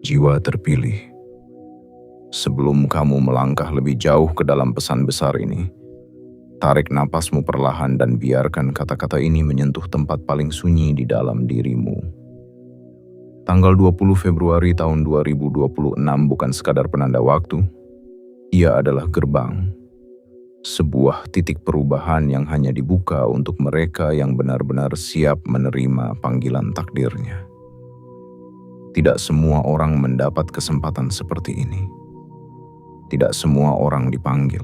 Jiwa terpilih. Sebelum kamu melangkah lebih jauh ke dalam pesan besar ini, tarik napasmu perlahan dan biarkan kata-kata ini menyentuh tempat paling sunyi di dalam dirimu. Tanggal 20 Februari tahun 2026 bukan sekadar penanda waktu, ia adalah gerbang. Sebuah titik perubahan yang hanya dibuka untuk mereka yang benar-benar siap menerima panggilan takdirnya. Tidak semua orang mendapat kesempatan seperti ini. Tidak semua orang dipanggil.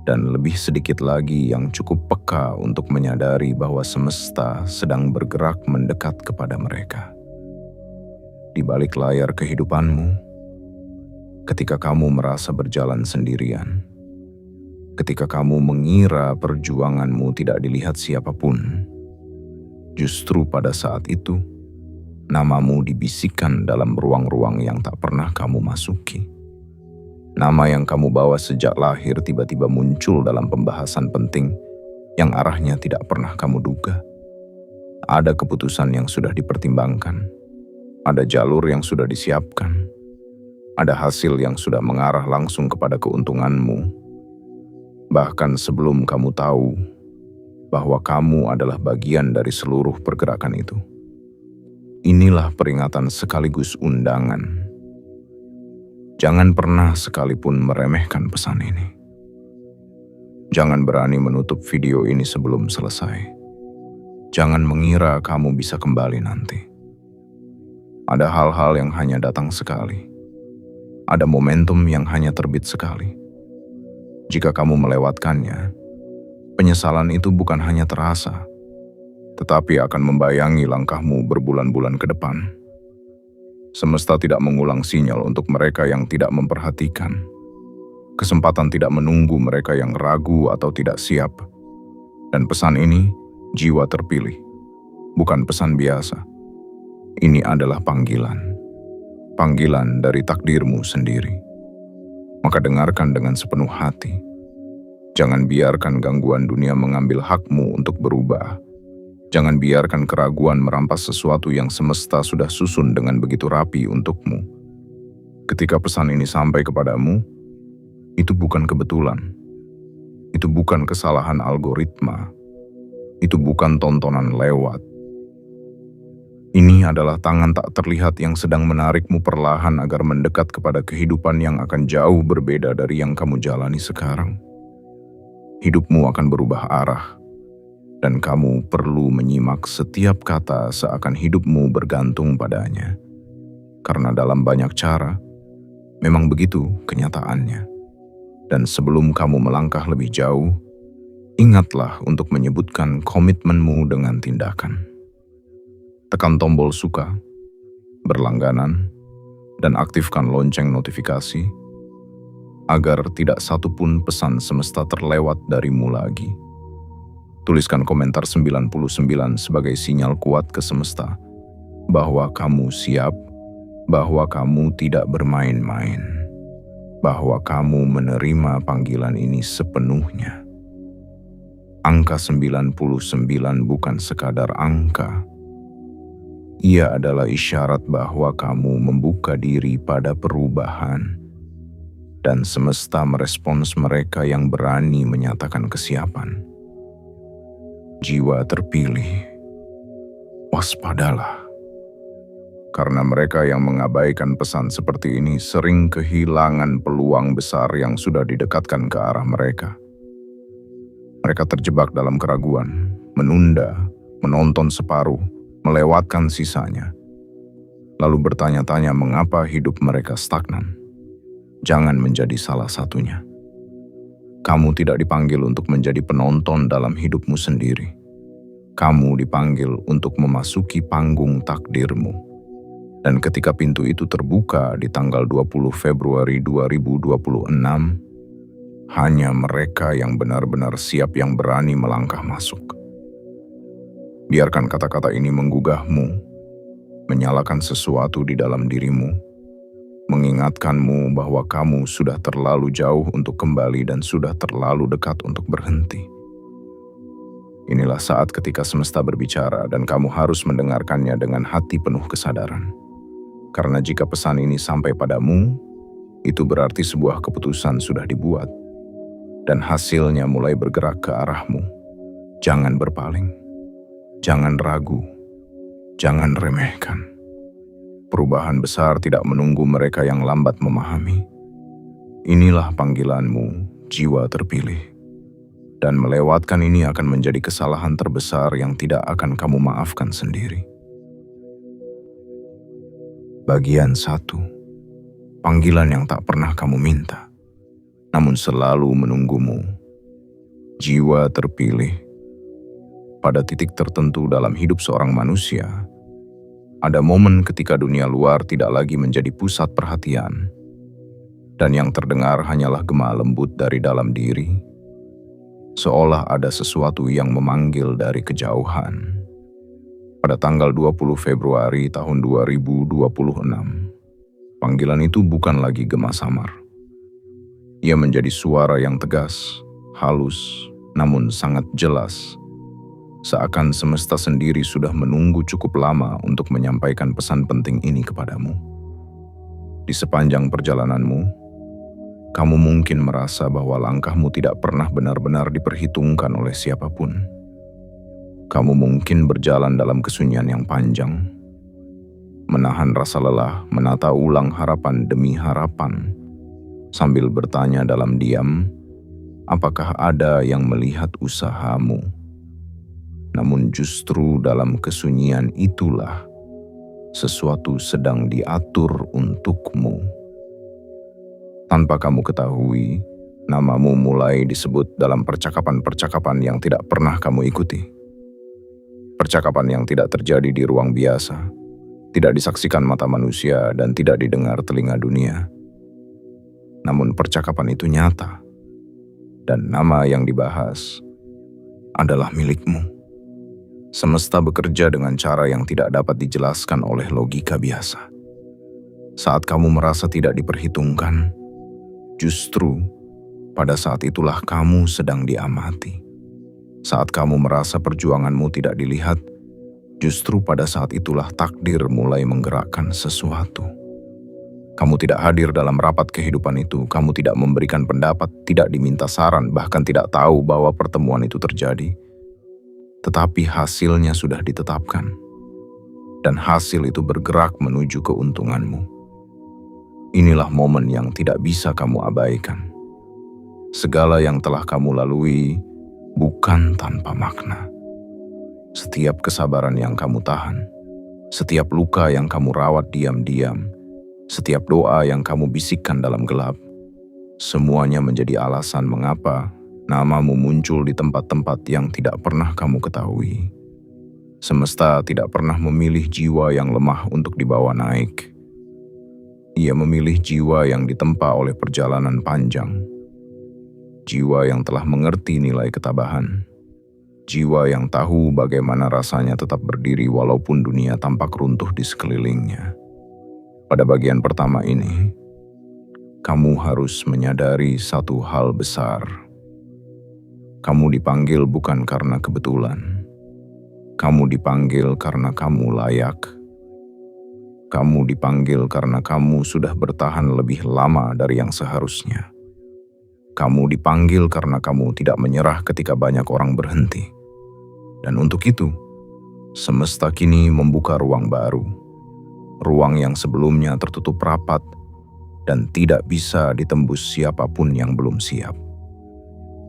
Dan lebih sedikit lagi yang cukup peka untuk menyadari bahwa semesta sedang bergerak mendekat kepada mereka. Di balik layar kehidupanmu, ketika kamu merasa berjalan sendirian, ketika kamu mengira perjuanganmu tidak dilihat siapapun, justru pada saat itu, namamu dibisikkan dalam ruang-ruang yang tak pernah kamu masuki. Nama yang kamu bawa sejak lahir tiba-tiba muncul dalam pembahasan penting yang arahnya tidak pernah kamu duga. Ada keputusan yang sudah dipertimbangkan, ada jalur yang sudah disiapkan, ada hasil yang sudah mengarah langsung kepada keuntunganmu. Bahkan sebelum kamu tahu bahwa kamu adalah bagian dari seluruh pergerakan itu. Inilah peringatan sekaligus undangan. Jangan pernah sekalipun meremehkan pesan ini. Jangan berani menutup video ini sebelum selesai. Jangan mengira kamu bisa kembali nanti. Ada hal-hal yang hanya datang sekali. Ada momentum yang hanya terbit sekali. Jika kamu melewatkannya, penyesalan itu bukan hanya terasa, tetapi akan membayangi langkahmu berbulan-bulan ke depan. Semesta tidak mengulang sinyal untuk mereka yang tidak memperhatikan. Kesempatan tidak menunggu mereka yang ragu atau tidak siap. Dan pesan ini, jiwa terpilih, bukan pesan biasa. Ini adalah panggilan. Panggilan dari takdirmu sendiri. Maka dengarkan dengan sepenuh hati. Jangan biarkan gangguan dunia mengambil hakmu untuk berubah. Jangan biarkan keraguan merampas sesuatu yang semesta sudah susun dengan begitu rapi untukmu. Ketika pesan ini sampai kepadamu, itu bukan kebetulan. Itu bukan kesalahan algoritma. Itu bukan tontonan lewat. Ini adalah tangan tak terlihat yang sedang menarikmu perlahan agar mendekat kepada kehidupan yang akan jauh berbeda dari yang kamu jalani sekarang. Hidupmu akan berubah arah. Dan kamu perlu menyimak setiap kata seakan hidupmu bergantung padanya. Karena dalam banyak cara, memang begitu kenyataannya. Dan sebelum kamu melangkah lebih jauh, ingatlah untuk menyebutkan komitmenmu dengan tindakan. Tekan tombol suka, berlangganan, dan aktifkan lonceng notifikasi, agar tidak satupun pesan semesta terlewat darimu lagi. Tuliskan komentar 99 sebagai sinyal kuat ke semesta bahwa kamu siap, bahwa kamu tidak bermain-main, bahwa kamu menerima panggilan ini sepenuhnya. Angka 99 bukan sekadar angka. Ia adalah isyarat bahwa kamu membuka diri pada perubahan dan semesta merespons mereka yang berani menyatakan kesiapan. Jiwa terpilih, waspadalah. Karena mereka yang mengabaikan pesan seperti ini sering kehilangan peluang besar yang sudah didekatkan ke arah mereka. Mereka terjebak dalam keraguan, menunda, menonton separuh, melewatkan sisanya. Lalu bertanya-tanya mengapa hidup mereka stagnan. Jangan menjadi salah satunya. Kamu tidak dipanggil untuk menjadi penonton dalam hidupmu sendiri. Kamu dipanggil untuk memasuki panggung takdirmu. Dan ketika pintu itu terbuka di tanggal 20 Februari 2026, hanya mereka yang benar-benar siap yang berani melangkah masuk. Biarkan kata-kata ini menggugahmu, menyalakan sesuatu di dalam dirimu, mengingatkanmu bahwa kamu sudah terlalu jauh untuk kembali dan sudah terlalu dekat untuk berhenti. Inilah saat ketika semesta berbicara dan kamu harus mendengarkannya dengan hati penuh kesadaran. Karena jika pesan ini sampai padamu, itu berarti sebuah keputusan sudah dibuat, dan hasilnya mulai bergerak ke arahmu. Jangan berpaling, jangan ragu, jangan remehkan. Perubahan besar tidak menunggu mereka yang lambat memahami. Inilah panggilanmu, jiwa terpilih. Dan melewatkan ini akan menjadi kesalahan terbesar yang tidak akan kamu maafkan sendiri. Bagian 1. Panggilan yang tak pernah kamu minta, namun selalu menunggumu. Jiwa terpilih. Pada titik tertentu dalam hidup seorang manusia, ada momen ketika dunia luar tidak lagi menjadi pusat perhatian, dan yang terdengar hanyalah gema lembut dari dalam diri, seolah ada sesuatu yang memanggil dari kejauhan. Pada tanggal 20 Februari tahun 2026, panggilan itu bukan lagi gema samar. Ia menjadi suara yang tegas, halus, namun sangat jelas. Seakan semesta sendiri sudah menunggu cukup lama untuk menyampaikan pesan penting ini kepadamu. Di sepanjang perjalananmu, kamu mungkin merasa bahwa langkahmu tidak pernah benar-benar diperhitungkan oleh siapapun. Kamu mungkin berjalan dalam kesunyian yang panjang, menahan rasa lelah, menata ulang harapan demi harapan, sambil bertanya dalam diam, apakah ada yang melihat usahamu? Namun justru dalam kesunyian itulah sesuatu sedang diatur untukmu. Tanpa kamu ketahui, namamu mulai disebut dalam percakapan-percakapan yang tidak pernah kamu ikuti. Percakapan yang tidak terjadi di ruang biasa, tidak disaksikan mata manusia dan tidak didengar telinga dunia. Namun percakapan itu nyata, dan nama yang dibahas adalah milikmu. Semesta bekerja dengan cara yang tidak dapat dijelaskan oleh logika biasa. Saat kamu merasa tidak diperhitungkan, justru pada saat itulah kamu sedang diamati. Saat kamu merasa perjuanganmu tidak dilihat, justru pada saat itulah takdir mulai menggerakkan sesuatu. Kamu tidak hadir dalam rapat kehidupan itu, kamu tidak memberikan pendapat, tidak diminta saran, bahkan tidak tahu bahwa pertemuan itu terjadi. Tetapi hasilnya sudah ditetapkan, dan hasil itu bergerak menuju keuntunganmu. Inilah momen yang tidak bisa kamu abaikan. Segala yang telah kamu lalui bukan tanpa makna. Setiap kesabaran yang kamu tahan, setiap luka yang kamu rawat diam-diam, setiap doa yang kamu bisikkan dalam gelap, semuanya menjadi alasan mengapa namamu muncul di tempat-tempat yang tidak pernah kamu ketahui. Semesta tidak pernah memilih jiwa yang lemah untuk dibawa naik. Ia memilih jiwa yang ditempa oleh perjalanan panjang. Jiwa yang telah mengerti nilai ketabahan. Jiwa yang tahu bagaimana rasanya tetap berdiri walaupun dunia tampak runtuh di sekelilingnya. Pada bagian pertama ini, kamu harus menyadari satu hal besar. Kamu dipanggil bukan karena kebetulan. Kamu dipanggil karena kamu layak. Kamu dipanggil karena kamu sudah bertahan lebih lama dari yang seharusnya. Kamu dipanggil karena kamu tidak menyerah ketika banyak orang berhenti. Dan untuk itu, semesta kini membuka ruang baru. Ruang yang sebelumnya tertutup rapat dan tidak bisa ditembus siapapun yang belum siap.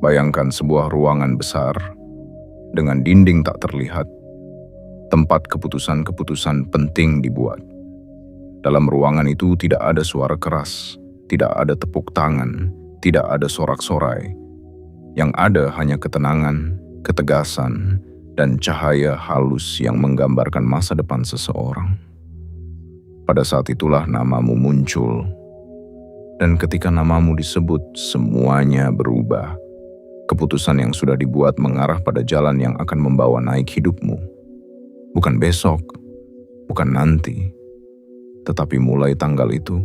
Bayangkan sebuah ruangan besar dengan dinding tak terlihat, tempat keputusan-keputusan penting dibuat. Dalam ruangan itu tidak ada suara keras, tidak ada tepuk tangan, tidak ada sorak-sorai. Yang ada hanya ketenangan, ketegasan, dan cahaya halus yang menggambarkan masa depan seseorang. Pada saat itulah namamu muncul. Dan ketika namamu disebut, semuanya berubah. Keputusan yang sudah dibuat mengarah pada jalan yang akan membawa naik hidupmu. Bukan besok, bukan nanti, tetapi mulai tanggal itu,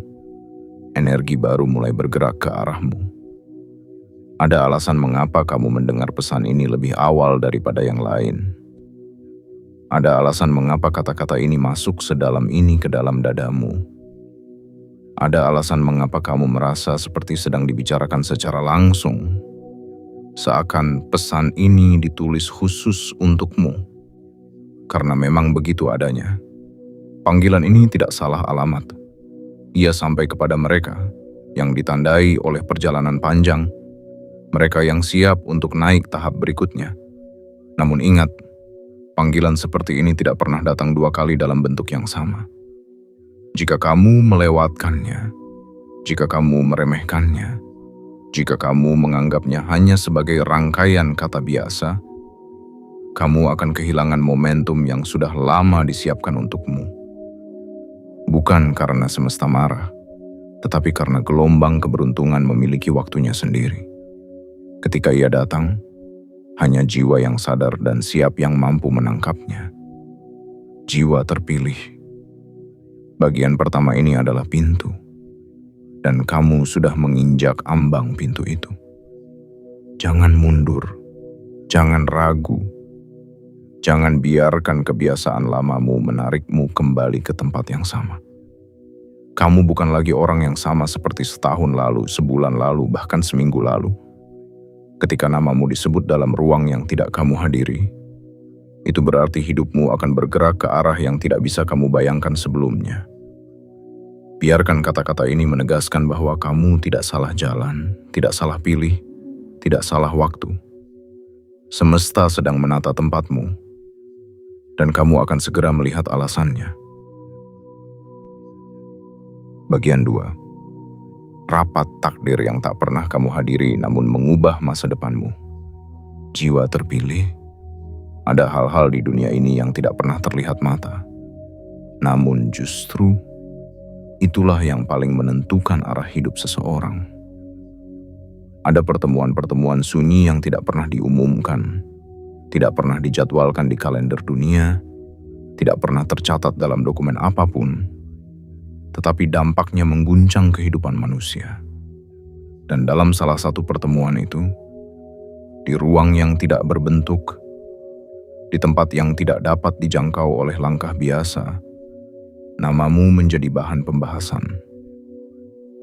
energi baru mulai bergerak ke arahmu. Ada alasan mengapa kamu mendengar pesan ini lebih awal daripada yang lain. Ada alasan mengapa kata-kata ini masuk sedalam ini ke dalam dadamu. Ada alasan mengapa kamu merasa seperti sedang dibicarakan secara langsung. Seakan pesan ini ditulis khusus untukmu. Karena memang begitu adanya. Panggilan ini tidak salah alamat. Ia sampai kepada mereka yang ditandai oleh perjalanan panjang, mereka yang siap untuk naik tahap berikutnya. Namun ingat, panggilan seperti ini tidak pernah datang dua kali dalam bentuk yang sama. Jika kamu melewatkannya, jika kamu meremehkannya, jika kamu menganggapnya hanya sebagai rangkaian kata biasa, kamu akan kehilangan momentum yang sudah lama disiapkan untukmu. Bukan karena semesta marah, tetapi karena gelombang keberuntungan memiliki waktunya sendiri. Ketika ia datang, hanya jiwa yang sadar dan siap yang mampu menangkapnya. Jiwa terpilih. Bagian pertama ini adalah pintu, dan kamu sudah menginjak ambang pintu itu. Jangan mundur, jangan ragu, jangan biarkan kebiasaan lamamu menarikmu kembali ke tempat yang sama. Kamu bukan lagi orang yang sama seperti setahun lalu, sebulan lalu, bahkan seminggu lalu. Ketika namamu disebut dalam ruang yang tidak kamu hadiri, itu berarti hidupmu akan bergerak ke arah yang tidak bisa kamu bayangkan sebelumnya. Biarkan kata-kata ini menegaskan bahwa kamu tidak salah jalan, tidak salah pilih, tidak salah waktu. Semesta sedang menata tempatmu, dan kamu akan segera melihat alasannya. Bagian 2. Rapat takdir yang tak pernah kamu hadiri namun mengubah masa depanmu. Jiwa terpilih. Ada hal-hal di dunia ini yang tidak pernah terlihat mata. Namun justru itulah yang paling menentukan arah hidup seseorang. Ada pertemuan-pertemuan sunyi yang tidak pernah diumumkan, tidak pernah dijadwalkan di kalender dunia, tidak pernah tercatat dalam dokumen apapun, tetapi dampaknya mengguncang kehidupan manusia. Dan dalam salah satu pertemuan itu, di ruang yang tidak berbentuk, di tempat yang tidak dapat dijangkau oleh langkah biasa, namamu menjadi bahan pembahasan.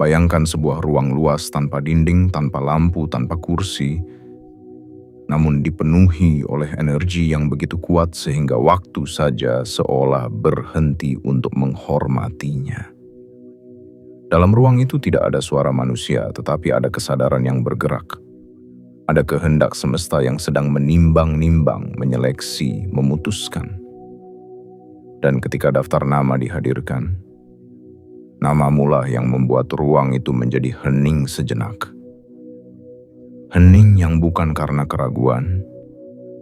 Bayangkan sebuah ruang luas tanpa dinding, tanpa lampu, tanpa kursi, namun dipenuhi oleh energi yang begitu kuat sehingga waktu saja seolah berhenti untuk menghormatinya. Dalam ruang itu tidak ada suara manusia, tetapi ada kesadaran yang bergerak. Ada kehendak semesta yang sedang menimbang-nimbang, menyeleksi, memutuskan. Dan ketika daftar nama dihadirkan, namamulah yang membuat ruang itu menjadi hening sejenak. Hening yang bukan karena keraguan,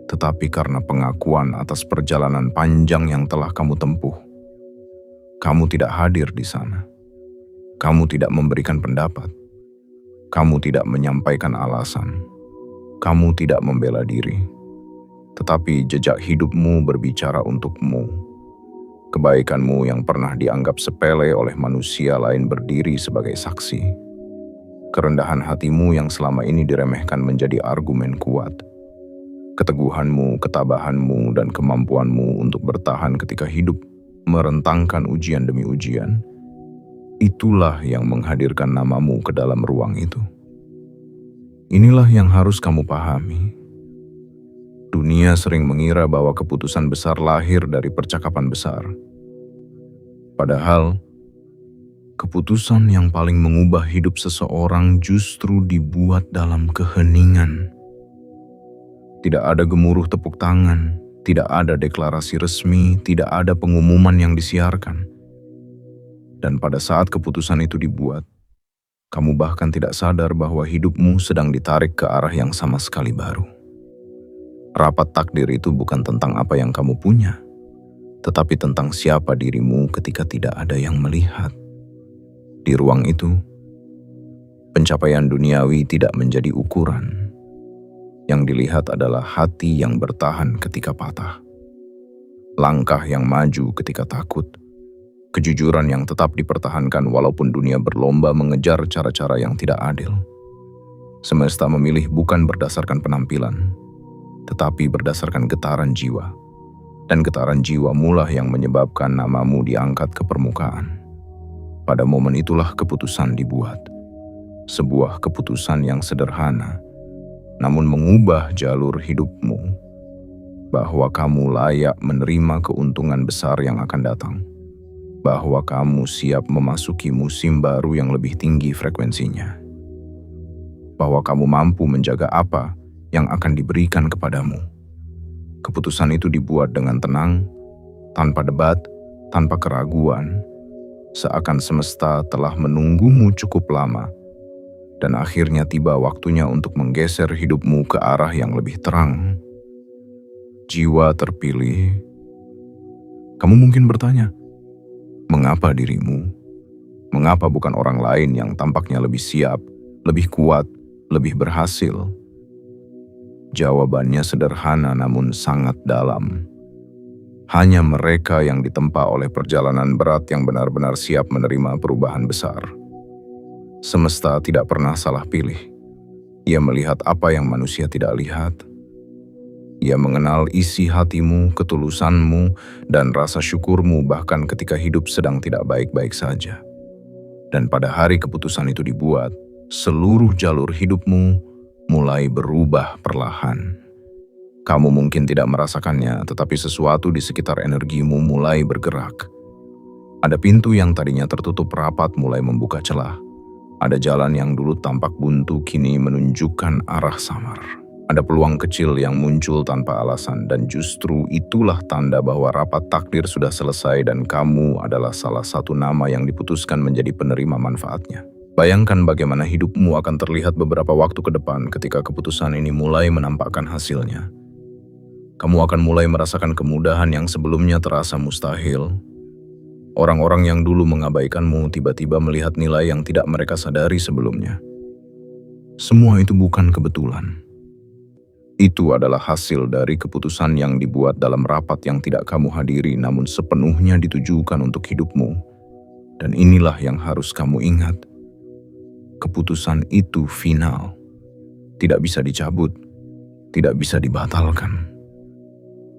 tetapi karena pengakuan atas perjalanan panjang yang telah kamu tempuh. Kamu tidak hadir di sana. Kamu tidak memberikan pendapat. Kamu tidak menyampaikan alasan. Kamu tidak membela diri. Tetapi jejak hidupmu berbicara untukmu. Kebaikanmu yang pernah dianggap sepele oleh manusia lain berdiri sebagai saksi. Kerendahan hatimu yang selama ini diremehkan menjadi argumen kuat. Keteguhanmu, ketabahanmu, dan kemampuanmu untuk bertahan ketika hidup merentangkan ujian demi ujian, itulah yang menghadirkan namamu ke dalam ruang itu. Inilah yang harus kamu pahami. Dunia sering mengira bahwa keputusan besar lahir dari percakapan besar. Padahal, keputusan yang paling mengubah hidup seseorang justru dibuat dalam keheningan. Tidak ada gemuruh tepuk tangan, tidak ada deklarasi resmi, tidak ada pengumuman yang disiarkan. Dan pada saat keputusan itu dibuat, kamu bahkan tidak sadar bahwa hidupmu sedang ditarik ke arah yang sama sekali baru. Rapat takdir itu bukan tentang apa yang kamu punya, tetapi tentang siapa dirimu ketika tidak ada yang melihat. Di ruang itu, pencapaian duniawi tidak menjadi ukuran. Yang dilihat adalah hati yang bertahan ketika patah, langkah yang maju ketika takut, kejujuran yang tetap dipertahankan walaupun dunia berlomba mengejar cara-cara yang tidak adil. Semesta memilih bukan berdasarkan penampilan, tetapi berdasarkan getaran jiwa. dan getaran jiwamulah yang menyebabkan namamu diangkat ke permukaan. Pada momen itulah keputusan dibuat. Sebuah keputusan yang sederhana, namun mengubah jalur hidupmu, bahwa kamu layak menerima keuntungan besar yang akan datang, bahwa kamu siap memasuki musim baru yang lebih tinggi frekuensinya, bahwa kamu mampu menjaga apa yang akan diberikan kepadamu. Keputusan itu dibuat dengan tenang, tanpa debat, tanpa keraguan, seakan semesta telah menunggumu cukup lama, dan akhirnya tiba waktunya untuk menggeser hidupmu ke arah yang lebih terang. Jiwa terpilih. Kamu mungkin bertanya, mengapa dirimu? Mengapa bukan orang lain yang tampaknya lebih siap, lebih kuat, lebih berhasil? Jawabannya sederhana namun sangat dalam. Hanya mereka yang ditempa oleh perjalanan berat yang benar-benar siap menerima perubahan besar. Semesta tidak pernah salah pilih. Ia melihat apa yang manusia tidak lihat. Ia mengenal isi hatimu, ketulusanmu, dan rasa syukurmu bahkan ketika hidup sedang tidak baik-baik saja. Dan pada hari keputusan itu dibuat, seluruh jalur hidupmu mulai berubah perlahan. Kamu mungkin tidak merasakannya, tetapi sesuatu di sekitar energimu mulai bergerak. Ada pintu yang tadinya tertutup rapat mulai membuka celah. Ada jalan yang dulu tampak buntu kini menunjukkan arah samar. Ada peluang kecil yang muncul tanpa alasan, dan justru itulah tanda bahwa rapat takdir sudah selesai dan kamu adalah salah satu nama yang diputuskan menjadi penerima manfaatnya. Bayangkan bagaimana hidupmu akan terlihat beberapa waktu ke depan ketika keputusan ini mulai menampakkan hasilnya. Kamu akan mulai merasakan kemudahan yang sebelumnya terasa mustahil. Orang-orang yang dulu mengabaikanmu tiba-tiba melihat nilai yang tidak mereka sadari sebelumnya. Semua itu bukan kebetulan. Itu adalah hasil dari keputusan yang dibuat dalam rapat yang tidak kamu hadiri namun sepenuhnya ditujukan untuk hidupmu. Dan inilah yang harus kamu ingat. Keputusan itu final. Tidak bisa dicabut, tidak bisa dibatalkan.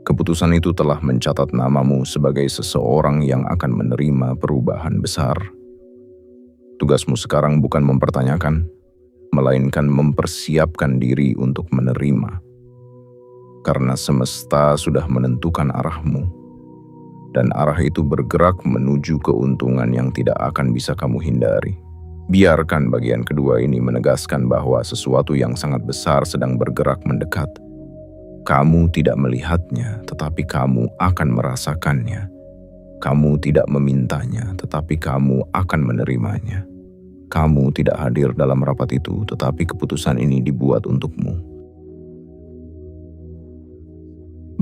Keputusan itu telah mencatat namamu sebagai seseorang yang akan menerima perubahan besar. Tugasmu sekarang bukan mempertanyakan, melainkan mempersiapkan diri untuk menerima. Karena semesta sudah menentukan arahmu, dan arah itu bergerak menuju keuntungan yang tidak akan bisa kamu hindari. Biarkan bagian kedua ini menegaskan bahwa sesuatu yang sangat besar sedang bergerak mendekat. Kamu tidak melihatnya, tetapi kamu akan merasakannya. Kamu tidak memintanya, tetapi kamu akan menerimanya. Kamu tidak hadir dalam rapat itu, tetapi keputusan ini dibuat untukmu.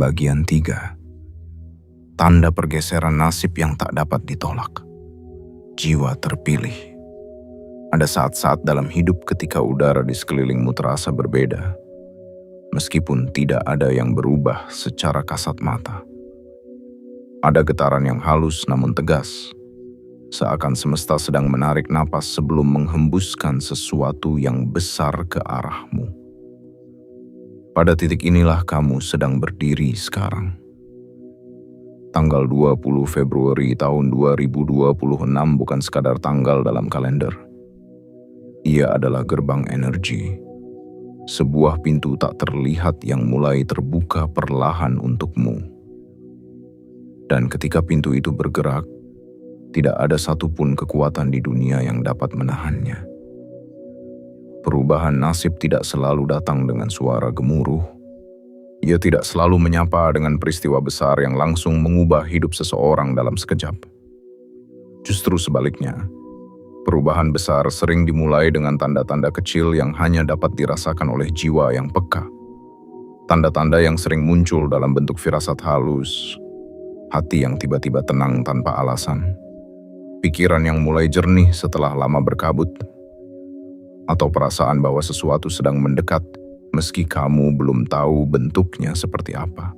Bagian 3. Tanda pergeseran nasib yang tak dapat ditolak. Jiwa terpilih. Ada saat-saat dalam hidup ketika udara di sekelilingmu terasa berbeda, meskipun tidak ada yang berubah secara kasat mata. Ada getaran yang halus namun tegas, seakan semesta sedang menarik napas sebelum menghembuskan sesuatu yang besar ke arahmu. Pada titik inilah kamu sedang berdiri sekarang. Tanggal 20 Februari tahun 2026 bukan sekadar tanggal dalam kalender. Ia adalah gerbang energi. Sebuah pintu tak terlihat yang mulai terbuka perlahan untukmu. Dan ketika pintu itu bergerak, tidak ada satupun kekuatan di dunia yang dapat menahannya. Perubahan nasib tidak selalu datang dengan suara gemuruh. Ia tidak selalu menyapa dengan peristiwa besar yang langsung mengubah hidup seseorang dalam sekejap. Justru sebaliknya, perubahan besar sering dimulai dengan tanda-tanda kecil yang hanya dapat dirasakan oleh jiwa yang peka. Tanda-tanda yang sering muncul dalam bentuk firasat halus, hati yang tiba-tiba tenang tanpa alasan, pikiran yang mulai jernih setelah lama berkabut, atau perasaan bahwa sesuatu sedang mendekat meski kamu belum tahu bentuknya seperti apa.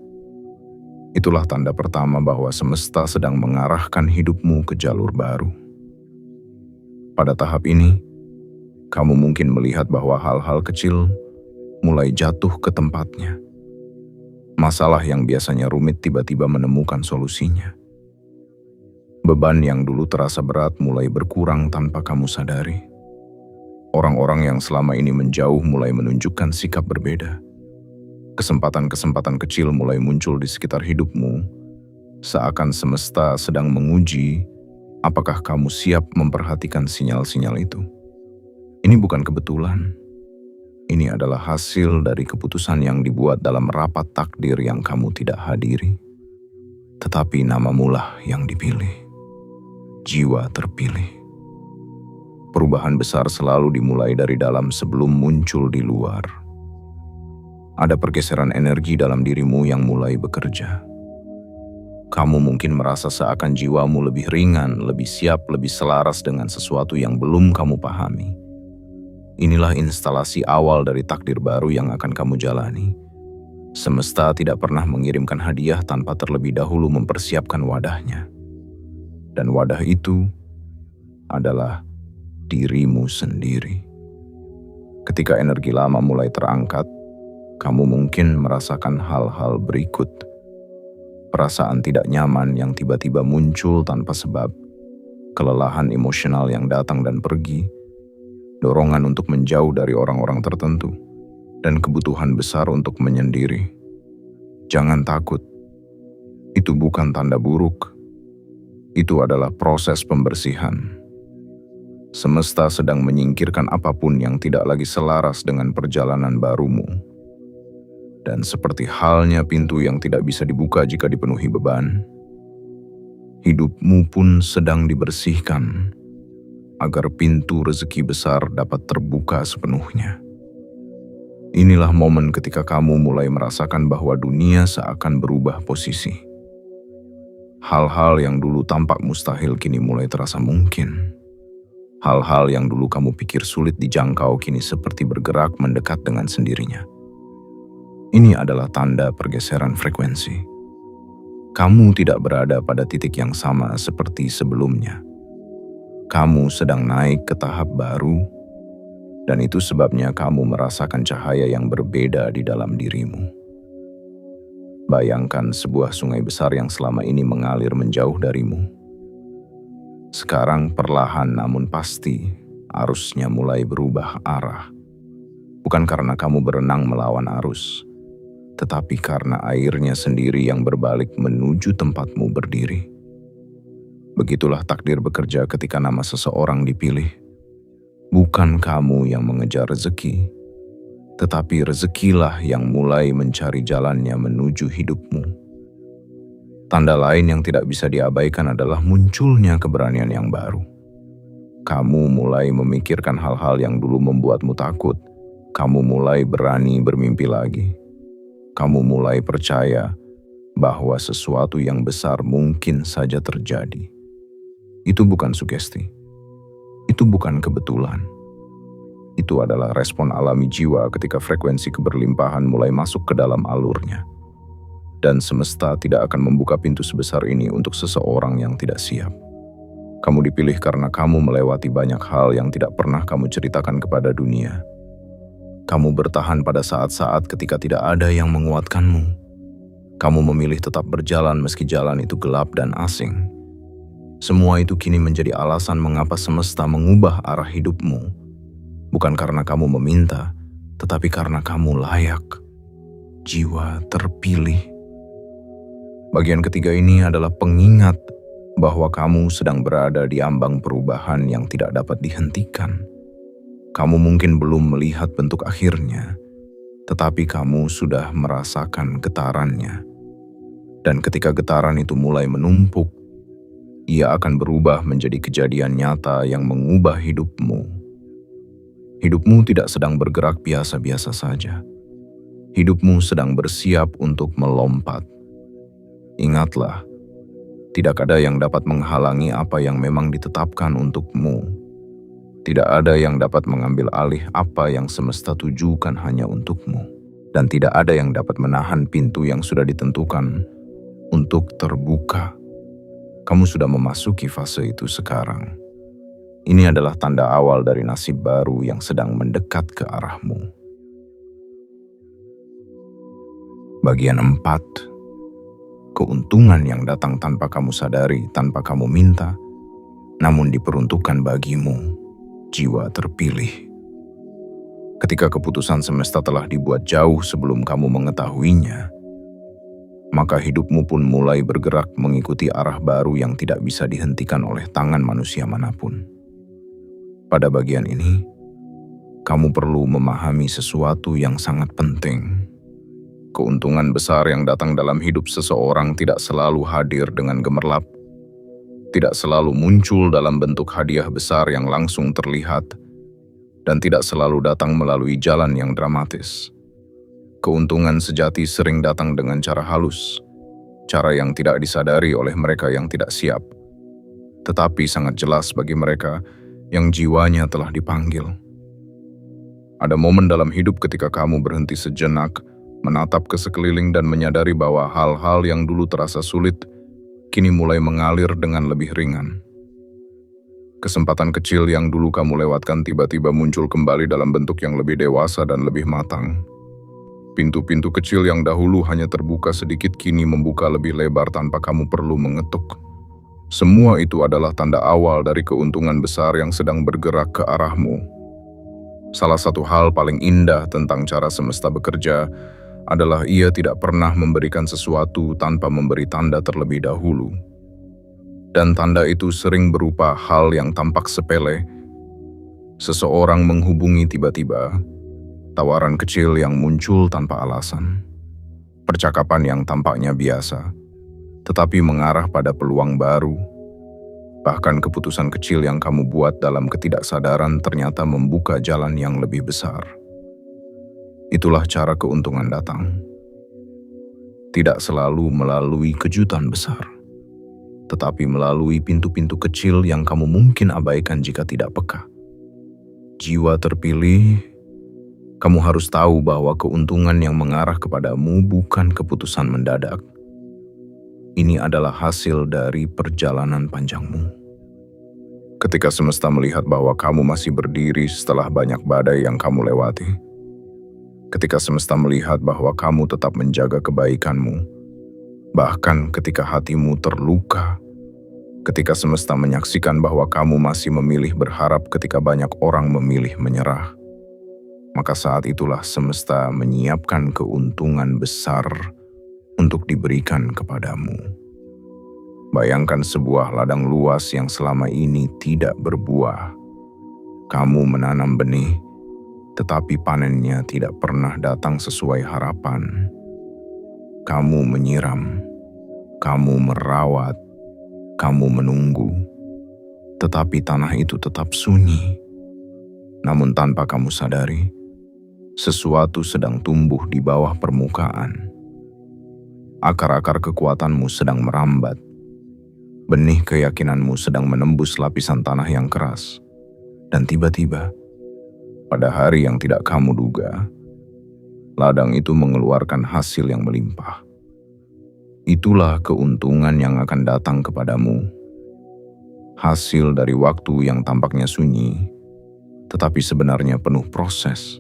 Itulah tanda pertama bahwa semesta sedang mengarahkan hidupmu ke jalur baru. Pada tahap ini, kamu mungkin melihat bahwa hal-hal kecil mulai jatuh ke tempatnya. Masalah yang biasanya rumit tiba-tiba menemukan solusinya. Beban yang dulu terasa berat mulai berkurang tanpa kamu sadari. Orang-orang yang selama ini menjauh mulai menunjukkan sikap berbeda. Kesempatan-kesempatan kecil mulai muncul di sekitar hidupmu, seakan semesta sedang menguji apakah kamu siap memperhatikan sinyal-sinyal itu. Ini bukan kebetulan. Ini adalah hasil dari keputusan yang dibuat dalam rapat takdir yang kamu tidak hadiri. Tetapi namamulah yang dipilih. Jiwa terpilih. Perubahan besar selalu dimulai dari dalam sebelum muncul di luar. Ada pergeseran energi dalam dirimu yang mulai bekerja. Kamu mungkin merasa seakan jiwamu lebih ringan, lebih siap, lebih selaras dengan sesuatu yang belum kamu pahami. Inilah instalasi awal dari takdir baru yang akan kamu jalani. Semesta tidak pernah mengirimkan hadiah tanpa terlebih dahulu mempersiapkan wadahnya. Dan wadah itu adalah dirimu sendiri. Ketika energi lama mulai terangkat, kamu mungkin merasakan hal-hal berikut. Perasaan tidak nyaman yang tiba-tiba muncul tanpa sebab, kelelahan emosional yang datang dan pergi, dorongan untuk menjauh dari orang-orang tertentu, dan kebutuhan besar untuk menyendiri. Jangan takut. Itu bukan tanda buruk. Itu adalah proses pembersihan. Semesta sedang menyingkirkan apapun yang tidak lagi selaras dengan perjalanan barumu. Dan seperti halnya pintu yang tidak bisa dibuka jika dipenuhi beban, hidupmu pun sedang dibersihkan agar pintu rezeki besar dapat terbuka sepenuhnya. Inilah momen ketika kamu mulai merasakan bahwa dunia seakan berubah posisi. Hal-hal yang dulu tampak mustahil kini mulai terasa mungkin. Hal-hal yang dulu kamu pikir sulit dijangkau kini seperti bergerak mendekat dengan sendirinya. Ini adalah tanda pergeseran frekuensi. Kamu tidak berada pada titik yang sama seperti sebelumnya. Kamu sedang naik ke tahap baru, dan itu sebabnya kamu merasakan cahaya yang berbeda di dalam dirimu. Bayangkan sebuah sungai besar yang selama ini mengalir menjauh darimu. Sekarang perlahan namun pasti, arusnya mulai berubah arah. Bukan karena kamu berenang melawan arus, tetapi karena airnya sendiri yang berbalik menuju tempatmu berdiri. Begitulah takdir bekerja ketika nama seseorang dipilih. Bukan kamu yang mengejar rezeki, tetapi rezekilah yang mulai mencari jalannya menuju hidupmu. Tanda lain yang tidak bisa diabaikan adalah munculnya keberanian yang baru. Kamu mulai memikirkan hal-hal yang dulu membuatmu takut. Kamu mulai berani bermimpi lagi. Kamu mulai percaya bahwa sesuatu yang besar mungkin saja terjadi. Itu bukan sugesti. Itu bukan kebetulan. Itu adalah respon alami jiwa ketika frekuensi keberlimpahan mulai masuk ke dalam alurnya. Dan semesta tidak akan membuka pintu sebesar ini untuk seseorang yang tidak siap. Kamu dipilih karena kamu melewati banyak hal yang tidak pernah kamu ceritakan kepada dunia. Kamu bertahan pada saat-saat ketika tidak ada yang menguatkanmu. Kamu memilih tetap berjalan meski jalan itu gelap dan asing. Semua itu kini menjadi alasan mengapa semesta mengubah arah hidupmu. Bukan karena kamu meminta, tetapi karena kamu layak. Jiwa terpilih. Bagian ketiga ini adalah pengingat bahwa kamu sedang berada di ambang perubahan yang tidak dapat dihentikan. Kamu mungkin belum melihat bentuk akhirnya, tetapi kamu sudah merasakan getarannya. Dan ketika getaran itu mulai menumpuk, ia akan berubah menjadi kejadian nyata yang mengubah hidupmu. Hidupmu tidak sedang bergerak biasa-biasa saja. Hidupmu sedang bersiap untuk melompat. Ingatlah, tidak ada yang dapat menghalangi apa yang memang ditetapkan untukmu. Tidak ada yang dapat mengambil alih apa yang semesta tujukan hanya untukmu. Dan tidak ada yang dapat menahan pintu yang sudah ditentukan untuk terbuka. Kamu sudah memasuki fase itu sekarang. Ini adalah tanda awal dari nasib baru yang sedang mendekat ke arahmu. Bagian 4. Keuntungan yang datang tanpa kamu sadari, tanpa kamu minta, namun diperuntukkan bagimu, jiwa terpilih. Ketika keputusan semesta telah dibuat jauh sebelum kamu mengetahuinya, maka hidupmu pun mulai bergerak mengikuti arah baru yang tidak bisa dihentikan oleh tangan manusia manapun. Pada bagian ini, kamu perlu memahami sesuatu yang sangat penting. Keuntungan besar yang datang dalam hidup seseorang tidak selalu hadir dengan gemerlap, tidak selalu muncul dalam bentuk hadiah besar yang langsung terlihat, dan tidak selalu datang melalui jalan yang dramatis. Keuntungan sejati sering datang dengan cara halus, cara yang tidak disadari oleh mereka yang tidak siap, tetapi sangat jelas bagi mereka yang jiwanya telah dipanggil. Ada momen dalam hidup ketika kamu berhenti sejenak, menatap ke sekeliling dan menyadari bahwa hal-hal yang dulu terasa sulit, kini mulai mengalir dengan lebih ringan. Kesempatan kecil yang dulu kamu lewatkan tiba-tiba muncul kembali dalam bentuk yang lebih dewasa dan lebih matang. Pintu-pintu kecil yang dahulu hanya terbuka sedikit kini membuka lebih lebar tanpa kamu perlu mengetuk. Semua itu adalah tanda awal dari keuntungan besar yang sedang bergerak ke arahmu. Salah satu hal paling indah tentang cara semesta bekerja adalah ia tidak pernah memberikan sesuatu tanpa memberi tanda terlebih dahulu. Dan tanda itu sering berupa hal yang tampak sepele. Seseorang menghubungi tiba-tiba, tawaran kecil yang muncul tanpa alasan, percakapan yang tampaknya biasa, tetapi mengarah pada peluang baru. Bahkan keputusan kecil yang kamu buat dalam ketidaksadaran ternyata membuka jalan yang lebih besar. Itulah cara keuntungan datang. Tidak selalu melalui kejutan besar, tetapi melalui pintu-pintu kecil yang kamu mungkin abaikan jika tidak peka. Jiwa terpilih, kamu harus tahu bahwa keuntungan yang mengarah kepadamu bukan keputusan mendadak. Ini adalah hasil dari perjalanan panjangmu. Ketika semesta melihat bahwa kamu masih berdiri setelah banyak badai yang kamu lewati, ketika semesta melihat bahwa kamu tetap menjaga kebaikanmu, bahkan ketika hatimu terluka, ketika semesta menyaksikan bahwa kamu masih memilih berharap ketika banyak orang memilih menyerah, maka saat itulah semesta menyiapkan keuntungan besar untuk diberikan kepadamu. Bayangkan sebuah ladang luas yang selama ini tidak berbuah. Kamu menanam benih, tetapi panennya tidak pernah datang sesuai harapan. Kamu menyiram, kamu merawat, kamu menunggu, tetapi tanah itu tetap sunyi. Namun tanpa kamu sadari, sesuatu sedang tumbuh di bawah permukaan. Akar-akar kekuatanmu sedang merambat. Benih keyakinanmu sedang menembus lapisan tanah yang keras. Dan tiba-tiba, pada hari yang tidak kamu duga, ladang itu mengeluarkan hasil yang melimpah. Itulah keuntungan yang akan datang kepadamu. Hasil dari waktu yang tampaknya sunyi, tetapi sebenarnya penuh proses.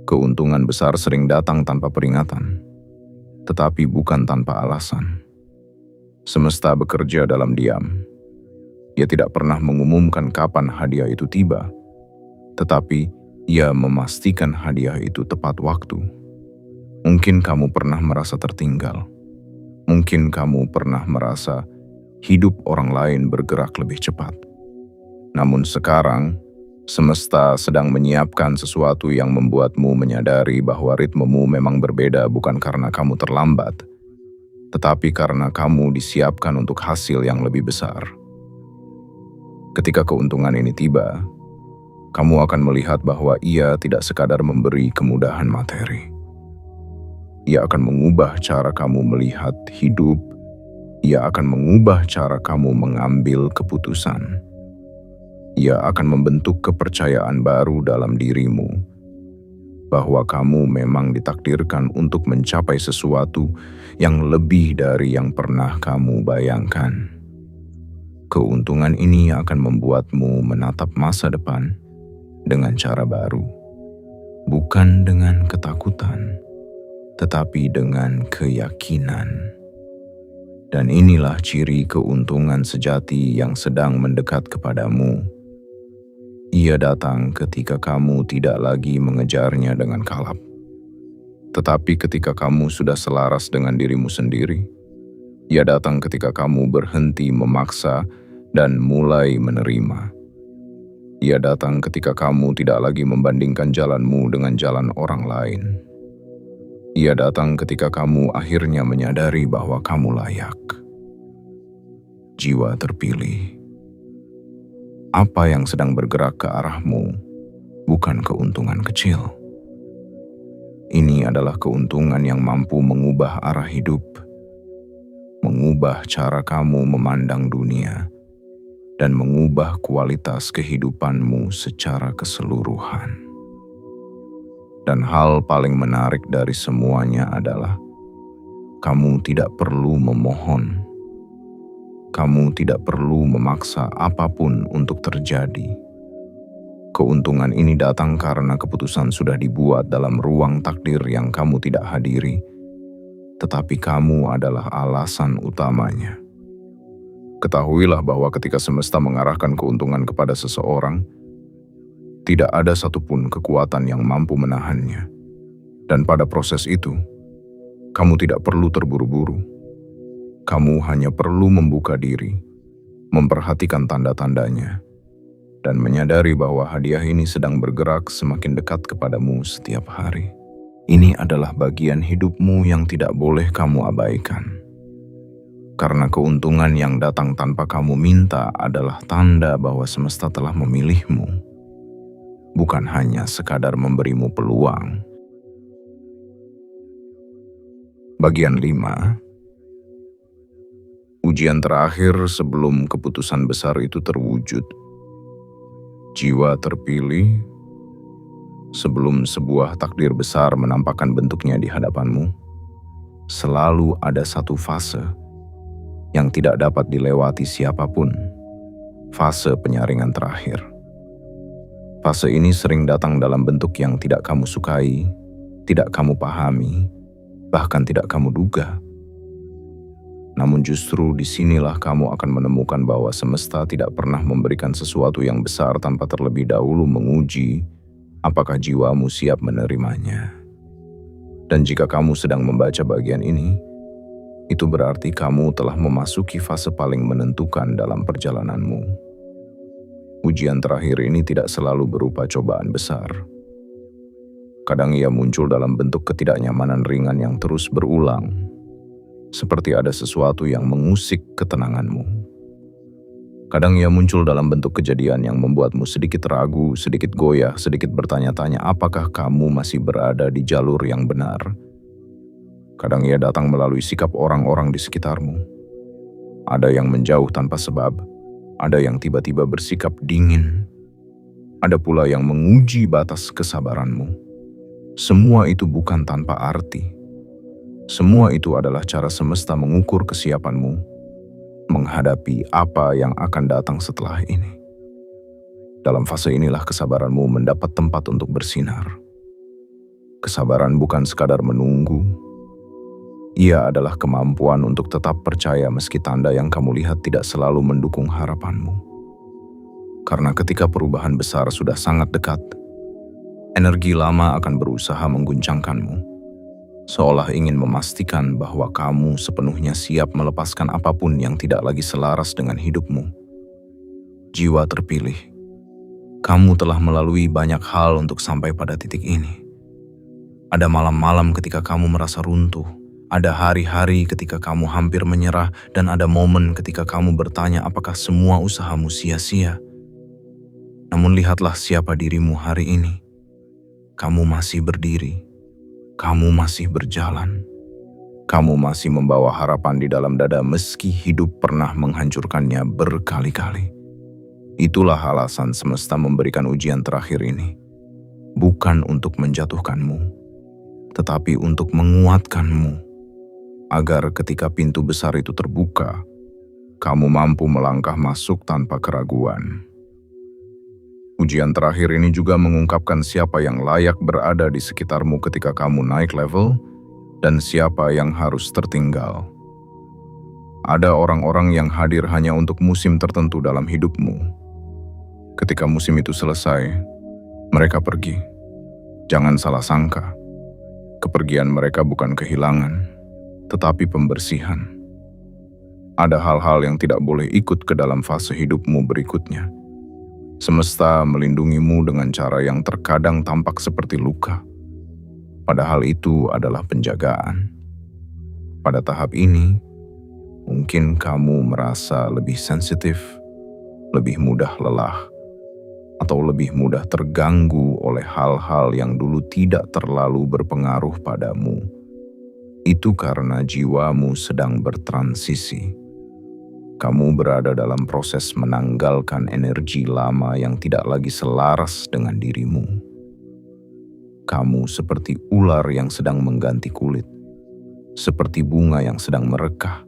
Keuntungan besar sering datang tanpa peringatan, tetapi bukan tanpa alasan. Semesta bekerja dalam diam. Ia tidak pernah mengumumkan kapan hadiah itu tiba, tetapi ia memastikan hadiah itu tepat waktu. Mungkin kamu pernah merasa tertinggal. Mungkin kamu pernah merasa hidup orang lain bergerak lebih cepat. Namun sekarang, semesta sedang menyiapkan sesuatu yang membuatmu menyadari bahwa ritmemu memang berbeda bukan karena kamu terlambat, tetapi karena kamu disiapkan untuk hasil yang lebih besar. Ketika keuntungan ini tiba, kamu akan melihat bahwa ia tidak sekadar memberi kemudahan materi. Ia akan mengubah cara kamu melihat hidup. Ia akan mengubah cara kamu mengambil keputusan. Ia akan membentuk kepercayaan baru dalam dirimu, bahwa kamu memang ditakdirkan untuk mencapai sesuatu yang lebih dari yang pernah kamu bayangkan. Keuntungan ini akan membuatmu menatap masa depan dengan cara baru, bukan dengan ketakutan, tetapi dengan keyakinan. Dan inilah ciri keuntungan sejati yang sedang mendekat kepadamu. Ia datang ketika kamu tidak lagi mengejarnya dengan kalap, tetapi ketika kamu sudah selaras dengan dirimu sendiri. Ia datang ketika kamu berhenti memaksa dan mulai menerima. Ia datang ketika kamu tidak lagi membandingkan jalanmu dengan jalan orang lain. Ia datang ketika kamu akhirnya menyadari bahwa kamu layak. Jiwa terpilih. Apa yang sedang bergerak ke arahmu bukan keuntungan kecil. Ini adalah keuntungan yang mampu mengubah arah hidup, mengubah cara kamu memandang dunia, dan mengubah kualitas kehidupanmu secara keseluruhan. Dan hal paling menarik dari semuanya adalah kamu tidak perlu memohon. Kamu tidak perlu memaksa apapun untuk terjadi. Keuntungan ini datang karena keputusan sudah dibuat dalam ruang takdir yang kamu tidak hadiri, tetapi kamu adalah alasan utamanya. Ketahuilah bahwa ketika semesta mengarahkan keuntungan kepada seseorang, tidak ada satupun kekuatan yang mampu menahannya. Dan pada proses itu, kamu tidak perlu terburu-buru. Kamu hanya perlu membuka diri, memperhatikan tanda-tandanya, dan menyadari bahwa hadiah ini sedang bergerak semakin dekat kepadamu setiap hari. Ini adalah bagian hidupmu yang tidak boleh kamu abaikan. Karena keuntungan yang datang tanpa kamu minta adalah tanda bahwa semesta telah memilihmu. Bukan hanya sekadar memberimu peluang. Bagian 5. Ujian terakhir sebelum keputusan besar itu terwujud. Jiwa terpilih. Sebelum sebuah takdir besar menampakkan bentuknya di hadapanmu, selalu ada satu fase yang tidak dapat dilewati siapapun. Fase penyaringan terakhir. Fase ini sering datang dalam bentuk yang tidak kamu sukai, tidak kamu pahami, bahkan tidak kamu duga. Namun justru disinilah kamu akan menemukan bahwa semesta tidak pernah memberikan sesuatu yang besar tanpa terlebih dahulu menguji apakah jiwamu siap menerimanya. Dan jika kamu sedang membaca bagian ini, itu berarti kamu telah memasuki fase paling menentukan dalam perjalananmu. Ujian terakhir ini tidak selalu berupa cobaan besar. Kadang ia muncul dalam bentuk ketidaknyamanan ringan yang terus berulang, seperti ada sesuatu yang mengusik ketenanganmu. Kadang ia muncul dalam bentuk kejadian yang membuatmu sedikit ragu, sedikit goyah, sedikit bertanya-tanya apakah kamu masih berada di jalur yang benar. Kadang ia datang melalui sikap orang-orang di sekitarmu. Ada yang menjauh tanpa sebab, ada yang tiba-tiba bersikap dingin, ada pula yang menguji batas kesabaranmu. Semua itu bukan tanpa arti. Semua itu adalah cara semesta mengukur kesiapanmu menghadapi apa yang akan datang setelah ini. Dalam fase inilah kesabaranmu mendapat tempat untuk bersinar. Kesabaran bukan sekadar menunggu. Ia adalah kemampuan untuk tetap percaya meski tanda yang kamu lihat tidak selalu mendukung harapanmu. Karena ketika perubahan besar sudah sangat dekat, energi lama akan berusaha mengguncangkanmu, seolah ingin memastikan bahwa kamu sepenuhnya siap melepaskan apapun yang tidak lagi selaras dengan hidupmu. Jiwa terpilih, kamu telah melalui banyak hal untuk sampai pada titik ini. Ada malam-malam ketika kamu merasa runtuh, ada hari-hari ketika kamu hampir menyerah, dan ada momen ketika kamu bertanya apakah semua usahamu sia-sia. Namun lihatlah siapa dirimu hari ini. Kamu masih berdiri. Kamu masih berjalan. Kamu masih membawa harapan di dalam dada meski hidup pernah menghancurkannya berkali-kali. Itulah alasan semesta memberikan ujian terakhir ini. Bukan untuk menjatuhkanmu, tetapi untuk menguatkanmu. Agar ketika pintu besar itu terbuka, kamu mampu melangkah masuk tanpa keraguan. Ujian terakhir ini juga mengungkapkan siapa yang layak berada di sekitarmu ketika kamu naik level dan siapa yang harus tertinggal. Ada orang-orang yang hadir hanya untuk musim tertentu dalam hidupmu. Ketika musim itu selesai, mereka pergi. Jangan salah sangka, kepergian mereka bukan kehilangan, tetapi pembersihan. Ada hal-hal yang tidak boleh ikut ke dalam fase hidupmu berikutnya. Semesta melindungimu dengan cara yang terkadang tampak seperti luka. Padahal itu adalah penjagaan. Pada tahap ini, mungkin kamu merasa lebih sensitif, lebih mudah lelah, atau lebih mudah terganggu oleh hal-hal yang dulu tidak terlalu berpengaruh padamu. Itu karena jiwamu sedang bertransisi. Kamu berada dalam proses menanggalkan energi lama yang tidak lagi selaras dengan dirimu. Kamu seperti ular yang sedang mengganti kulit, seperti bunga yang sedang merekah,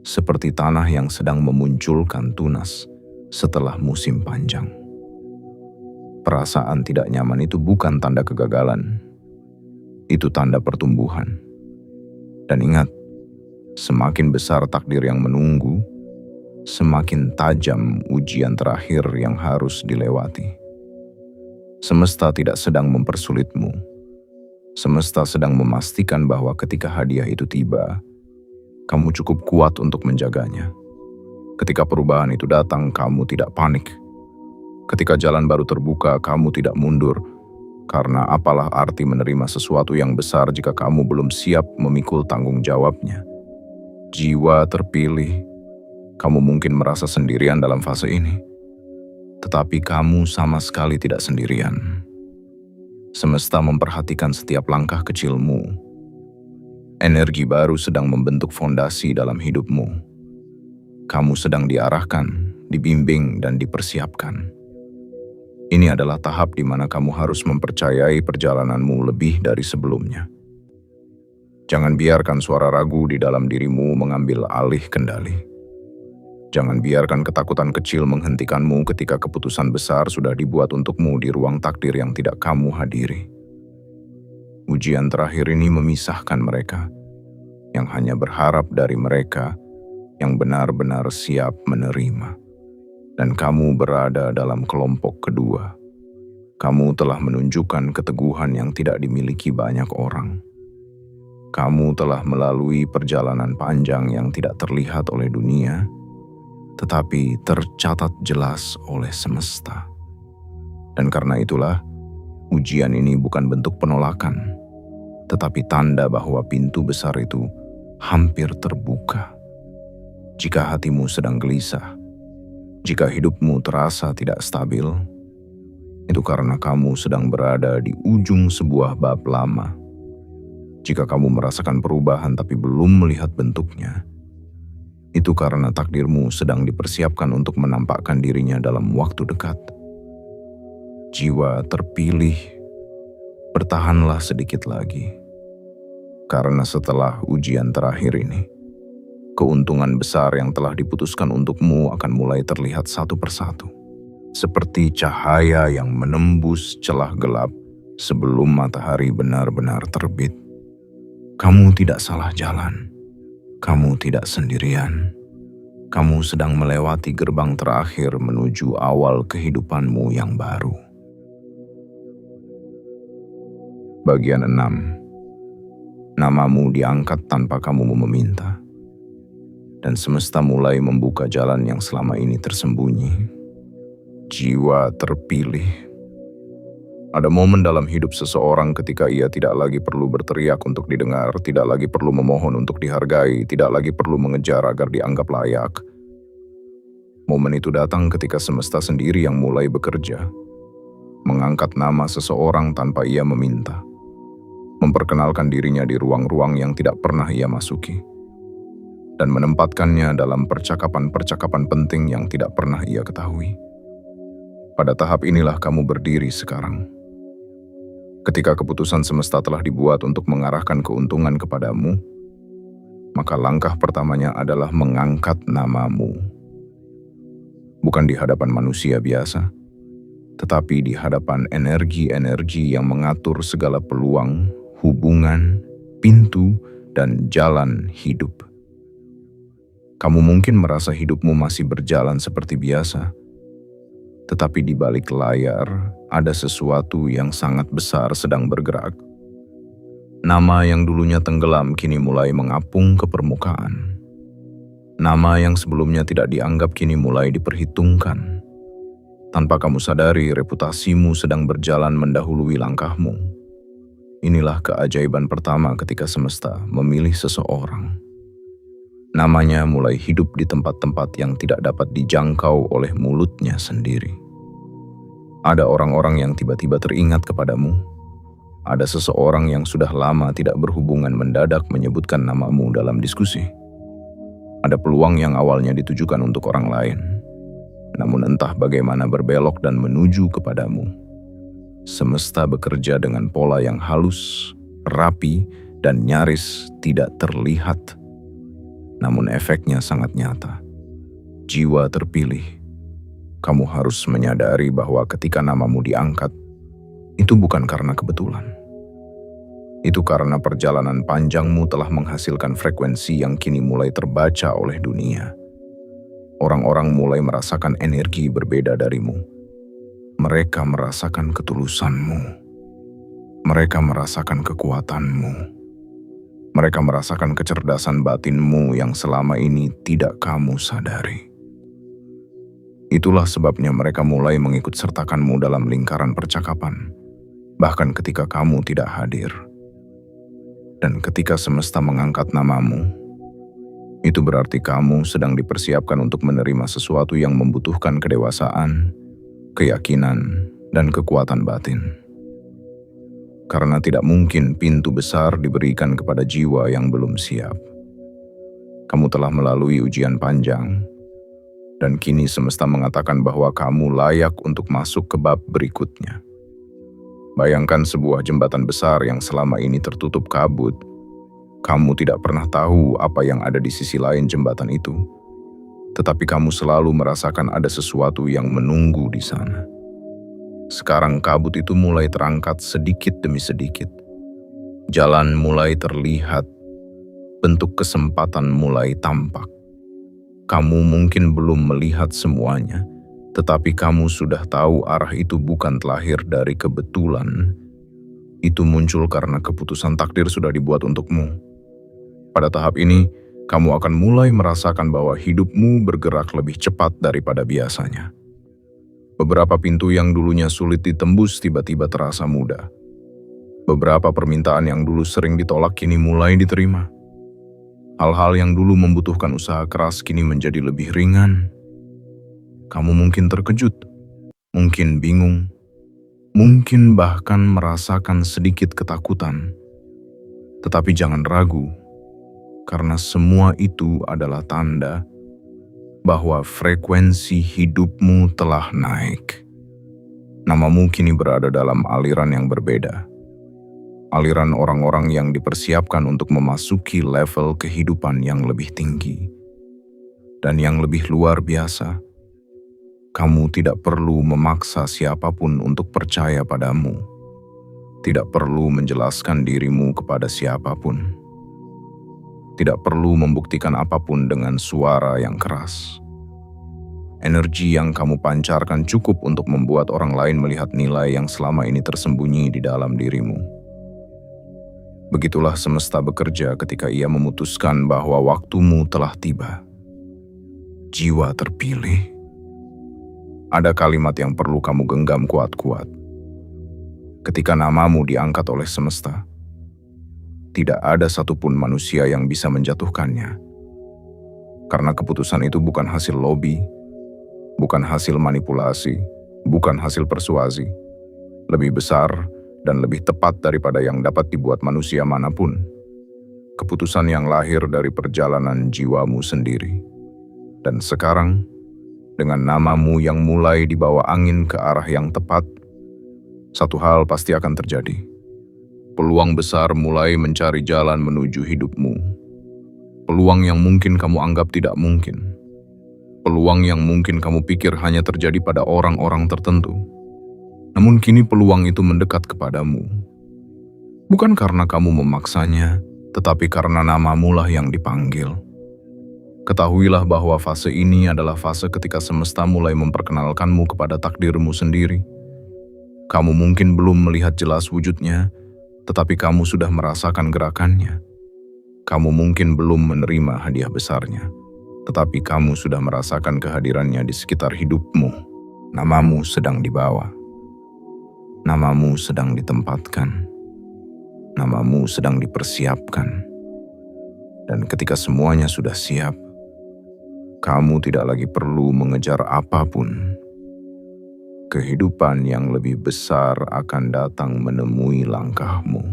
seperti tanah yang sedang memunculkan tunas setelah musim panjang. Perasaan tidak nyaman itu bukan tanda kegagalan, itu tanda pertumbuhan. Dan ingat, semakin besar takdir yang menunggu, semakin tajam ujian terakhir yang harus dilewati. Semesta tidak sedang mempersulitmu. Semesta sedang memastikan bahwa ketika hadiah itu tiba, kamu cukup kuat untuk menjaganya. Ketika perubahan itu datang, kamu tidak panik. Ketika jalan baru terbuka, kamu tidak mundur. Karena apalah arti menerima sesuatu yang besar jika kamu belum siap memikul tanggung jawabnya. Jiwa terpilih, kamu mungkin merasa sendirian dalam fase ini. Tetapi kamu sama sekali tidak sendirian. Semesta memperhatikan setiap langkah kecilmu. Energi baru sedang membentuk fondasi dalam hidupmu. Kamu sedang diarahkan, dibimbing, dan dipersiapkan. Ini adalah tahap di mana kamu harus mempercayai perjalananmu lebih dari sebelumnya. Jangan biarkan suara ragu di dalam dirimu mengambil alih kendali. Jangan biarkan ketakutan kecil menghentikanmu ketika keputusan besar sudah dibuat untukmu di ruang takdir yang tidak kamu hadiri. Ujian terakhir ini memisahkan mereka, yang hanya berharap dari mereka yang benar-benar siap menerima. Dan kamu berada dalam kelompok kedua. Kamu telah menunjukkan keteguhan yang tidak dimiliki banyak orang. Kamu telah melalui perjalanan panjang yang tidak terlihat oleh dunia, tetapi tercatat jelas oleh semesta. Dan karena itulah, ujian ini bukan bentuk penolakan, tetapi tanda bahwa pintu besar itu hampir terbuka. Jika hatimu sedang gelisah, jika hidupmu terasa tidak stabil, itu karena kamu sedang berada di ujung sebuah bab lama. Jika kamu merasakan perubahan tapi belum melihat bentuknya, itu karena takdirmu sedang dipersiapkan untuk menampakkan dirinya dalam waktu dekat. Jiwa terpilih, bertahanlah sedikit lagi. Karena setelah ujian terakhir ini, keuntungan besar yang telah diputuskan untukmu akan mulai terlihat satu persatu. Seperti cahaya yang menembus celah gelap sebelum matahari benar-benar terbit. Kamu tidak salah jalan. Kamu tidak sendirian. Kamu sedang melewati gerbang terakhir menuju awal kehidupanmu yang baru. Bagian 6. Namamu diangkat tanpa kamu meminta. Dan semesta mulai membuka jalan yang selama ini tersembunyi. Jiwa terpilih. Ada momen dalam hidup seseorang ketika ia tidak lagi perlu berteriak untuk didengar, tidak lagi perlu memohon untuk dihargai, tidak lagi perlu mengejar agar dianggap layak. Momen itu datang ketika semesta sendiri yang mulai bekerja, mengangkat nama seseorang tanpa ia meminta, memperkenalkan dirinya di ruang-ruang yang tidak pernah ia masuki, dan menempatkannya dalam percakapan-percakapan penting yang tidak pernah ia ketahui. Pada tahap inilah kamu berdiri sekarang. Ketika keputusan semesta telah dibuat untuk mengarahkan keuntungan kepadamu, maka langkah pertamanya adalah mengangkat namamu. Bukan di hadapan manusia biasa, tetapi di hadapan energi-energi yang mengatur segala peluang, hubungan, pintu, dan jalan hidup. Kamu mungkin merasa hidupmu masih berjalan seperti biasa, tetapi di balik layar ada sesuatu yang sangat besar sedang bergerak. Nama yang dulunya tenggelam kini mulai mengapung ke permukaan. Nama yang sebelumnya tidak dianggap kini mulai diperhitungkan. Tanpa kamu sadari, reputasimu sedang berjalan mendahului langkahmu. Inilah keajaiban pertama ketika semesta memilih seseorang. Namanya mulai hidup di tempat-tempat yang tidak dapat dijangkau oleh mulutnya sendiri. Ada orang-orang yang tiba-tiba teringat kepadamu. Ada seseorang yang sudah lama tidak berhubungan mendadak menyebutkan namamu dalam diskusi. Ada peluang yang awalnya ditujukan untuk orang lain, namun entah bagaimana berbelok dan menuju kepadamu. Semesta bekerja dengan pola yang halus, rapi, dan nyaris tidak terlihat. Namun efeknya sangat nyata. Jiwa terpilih. Kamu harus menyadari bahwa ketika namamu diangkat, itu bukan karena kebetulan. Itu karena perjalanan panjangmu telah menghasilkan frekuensi yang kini mulai terbaca oleh dunia. Orang-orang mulai merasakan energi berbeda darimu. Mereka merasakan ketulusanmu. Mereka merasakan kekuatanmu. Mereka merasakan kecerdasan batinmu yang selama ini tidak kamu sadari. Itulah sebabnya mereka mulai mengikut sertakanmu dalam lingkaran percakapan, bahkan ketika kamu tidak hadir. Dan ketika semesta mengangkat namamu, itu berarti kamu sedang dipersiapkan untuk menerima sesuatu yang membutuhkan kedewasaan, keyakinan, dan kekuatan batin. Karena tidak mungkin pintu besar diberikan kepada jiwa yang belum siap. Kamu telah melalui ujian panjang, dan kini semesta mengatakan bahwa kamu layak untuk masuk ke bab berikutnya. Bayangkan sebuah jembatan besar yang selama ini tertutup kabut. Kamu tidak pernah tahu apa yang ada di sisi lain jembatan itu, tetapi kamu selalu merasakan ada sesuatu yang menunggu di sana. Sekarang kabut itu mulai terangkat sedikit demi sedikit. Jalan mulai terlihat, bentuk kesempatan mulai tampak. Kamu mungkin belum melihat semuanya, tetapi kamu sudah tahu arah itu bukan terlahir dari kebetulan. Itu muncul karena keputusan takdir sudah dibuat untukmu. Pada tahap ini, kamu akan mulai merasakan bahwa hidupmu bergerak lebih cepat daripada biasanya. Beberapa pintu yang dulunya sulit ditembus tiba-tiba terasa mudah. Beberapa permintaan yang dulu sering ditolak kini mulai diterima. Hal-hal yang dulu membutuhkan usaha keras kini menjadi lebih ringan. Kamu mungkin terkejut, mungkin bingung, mungkin bahkan merasakan sedikit ketakutan. Tetapi jangan ragu, karena semua itu adalah tanda bahwa frekuensi hidupmu telah naik. Namamu kini berada dalam aliran yang berbeda. Aliran orang-orang yang dipersiapkan untuk memasuki level kehidupan yang lebih tinggi. Dan yang lebih luar biasa, kamu tidak perlu memaksa siapapun untuk percaya padamu. Tidak perlu menjelaskan dirimu kepada siapapun. Tidak perlu membuktikan apapun dengan suara yang keras. Energi yang kamu pancarkan cukup untuk membuat orang lain melihat nilai yang selama ini tersembunyi di dalam dirimu. Begitulah semesta bekerja ketika ia memutuskan bahwa waktumu telah tiba. Jiwa terpilih. Ada kalimat yang perlu kamu genggam kuat-kuat. Ketika namamu diangkat oleh semesta, tidak ada satupun manusia yang bisa menjatuhkannya. Karena keputusan itu bukan hasil lobi, bukan hasil manipulasi, bukan hasil persuasi. Lebih besar dan lebih tepat daripada yang dapat dibuat manusia manapun. Keputusan yang lahir dari perjalanan jiwamu sendiri. Dan sekarang, dengan namamu yang mulai dibawa angin ke arah yang tepat, satu hal pasti akan terjadi. Peluang besar mulai mencari jalan menuju hidupmu. Peluang yang mungkin kamu anggap tidak mungkin. Peluang yang mungkin kamu pikir hanya terjadi pada orang-orang tertentu. Namun kini peluang itu mendekat kepadamu. Bukan karena kamu memaksanya, tetapi karena namamu lah yang dipanggil. Ketahuilah bahwa fase ini adalah fase ketika semesta mulai memperkenalkanmu kepada takdirmu sendiri. Kamu mungkin belum melihat jelas wujudnya, tetapi kamu sudah merasakan gerakannya. Kamu mungkin belum menerima hadiah besarnya, tetapi kamu sudah merasakan kehadirannya di sekitar hidupmu. Namamu sedang dibawa. Namamu sedang ditempatkan. Namamu sedang dipersiapkan. Dan ketika semuanya sudah siap, kamu tidak lagi perlu mengejar apapun. Kehidupan yang lebih besar akan datang menemui langkahmu.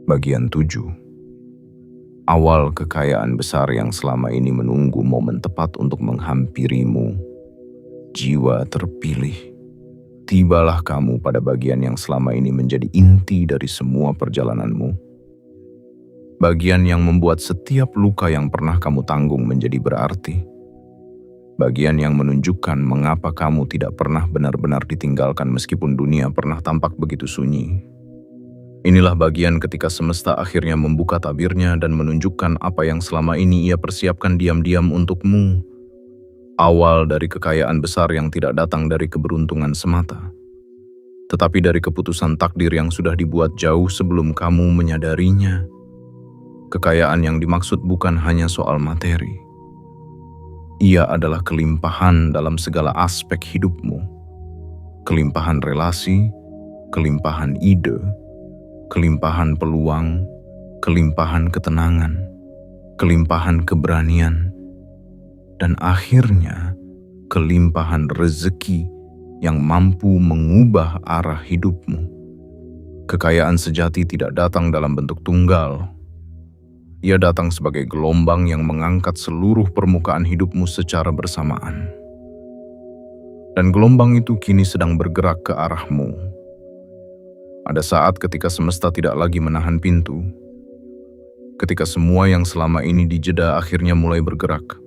Bagian 7. Awal kekayaan besar yang selama ini menunggu momen tepat untuk menghampirimu. Jiwa terpilih. Tibalah kamu pada bagian yang selama ini menjadi inti dari semua perjalananmu. Bagian yang membuat setiap luka yang pernah kamu tanggung menjadi berarti. Bagian yang menunjukkan mengapa kamu tidak pernah benar-benar ditinggalkan meskipun dunia pernah tampak begitu sunyi. Inilah bagian ketika semesta akhirnya membuka tabirnya dan menunjukkan apa yang selama ini ia persiapkan diam-diam untukmu. Awal dari kekayaan besar yang tidak datang dari keberuntungan semata, tetapi dari keputusan takdir yang sudah dibuat jauh sebelum kamu menyadarinya. Kekayaan yang dimaksud bukan hanya soal materi. Ia adalah kelimpahan dalam segala aspek hidupmu. Kelimpahan relasi, kelimpahan ide, kelimpahan peluang, kelimpahan ketenangan, kelimpahan keberanian, dan akhirnya kelimpahan rezeki yang mampu mengubah arah hidupmu. Kekayaan sejati tidak datang dalam bentuk tunggal. Ia datang sebagai gelombang yang mengangkat seluruh permukaan hidupmu secara bersamaan. Dan gelombang itu kini sedang bergerak ke arahmu. Ada saat ketika semesta tidak lagi menahan pintu. Ketika semua yang selama ini dijeda akhirnya mulai bergerak.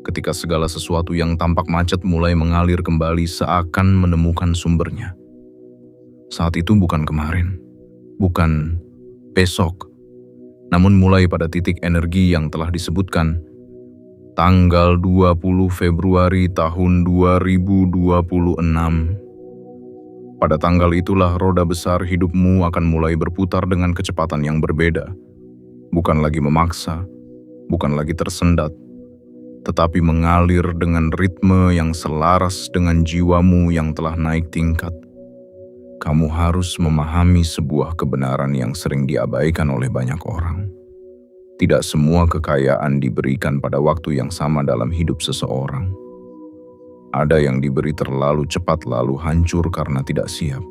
Ketika segala sesuatu yang tampak macet mulai mengalir kembali seakan menemukan sumbernya. Saat itu bukan kemarin, bukan besok, namun mulai pada titik energi yang telah disebutkan, tanggal 20 Februari tahun 2026. Pada tanggal itulah roda besar hidupmu akan mulai berputar dengan kecepatan yang berbeda. Bukan lagi memaksa, bukan lagi tersendat, tetapi mengalir dengan ritme yang selaras dengan jiwamu yang telah naik tingkat. Kamu harus memahami sebuah kebenaran yang sering diabaikan oleh banyak orang. Tidak semua kekayaan diberikan pada waktu yang sama dalam hidup seseorang. Ada yang diberi terlalu cepat lalu hancur karena tidak siap.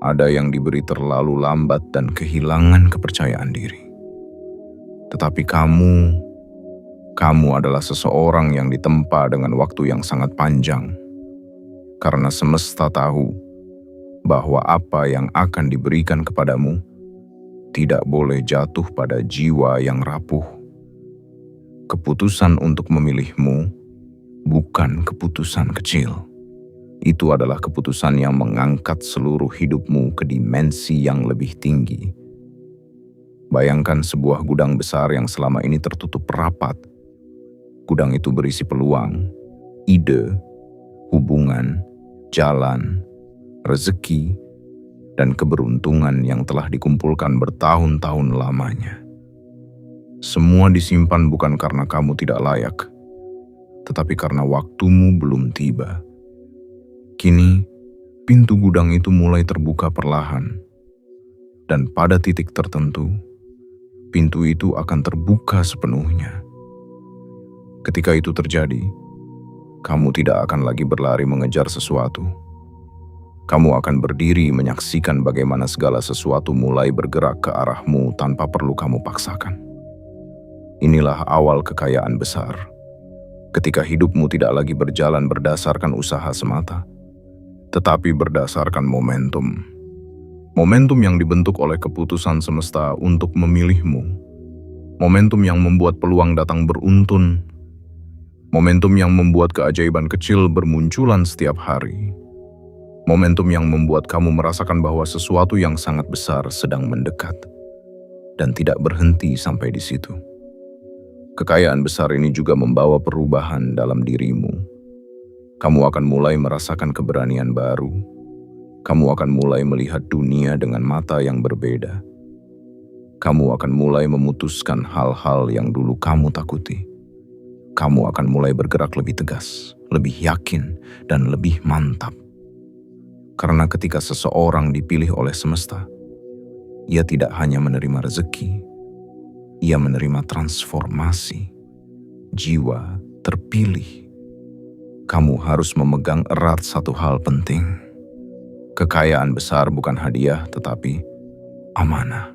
Ada yang diberi terlalu lambat dan kehilangan kepercayaan diri. Tetapi kamu adalah seseorang yang ditempa dengan waktu yang sangat panjang. Karena semesta tahu bahwa apa yang akan diberikan kepadamu tidak boleh jatuh pada jiwa yang rapuh. Keputusan untuk memilihmu bukan keputusan kecil. Itu adalah keputusan yang mengangkat seluruh hidupmu ke dimensi yang lebih tinggi. Bayangkan sebuah gudang besar yang selama ini tertutup rapat. Gudang itu berisi peluang, ide, hubungan, jalan, rezeki, dan keberuntungan yang telah dikumpulkan bertahun-tahun lamanya. Semua disimpan bukan karena kamu tidak layak, tetapi karena waktumu belum tiba. Kini, pintu gudang itu mulai terbuka perlahan, dan pada titik tertentu, pintu itu akan terbuka sepenuhnya. Ketika itu terjadi, kamu tidak akan lagi berlari mengejar sesuatu. Kamu akan berdiri menyaksikan bagaimana segala sesuatu mulai bergerak ke arahmu tanpa perlu kamu paksakan. Inilah awal kekayaan besar. Ketika hidupmu tidak lagi berjalan berdasarkan usaha semata, tetapi berdasarkan momentum. Momentum yang dibentuk oleh keputusan semesta untuk memilihmu. Momentum yang membuat peluang datang beruntun. Momentum yang membuat keajaiban kecil bermunculan setiap hari. Momentum yang membuat kamu merasakan bahwa sesuatu yang sangat besar sedang mendekat dan tidak berhenti sampai di situ. Kekayaan besar ini juga membawa perubahan dalam dirimu. Kamu akan mulai merasakan keberanian baru. Kamu akan mulai melihat dunia dengan mata yang berbeda. Kamu akan mulai memutuskan hal-hal yang dulu kamu takuti. Kamu akan mulai bergerak lebih tegas, lebih yakin, dan lebih mantap. Karena ketika seseorang dipilih oleh semesta, ia tidak hanya menerima rezeki, ia menerima transformasi. Jiwa terpilih. Kamu harus memegang erat satu hal penting. Kekayaan besar bukan hadiah, tetapi amanah.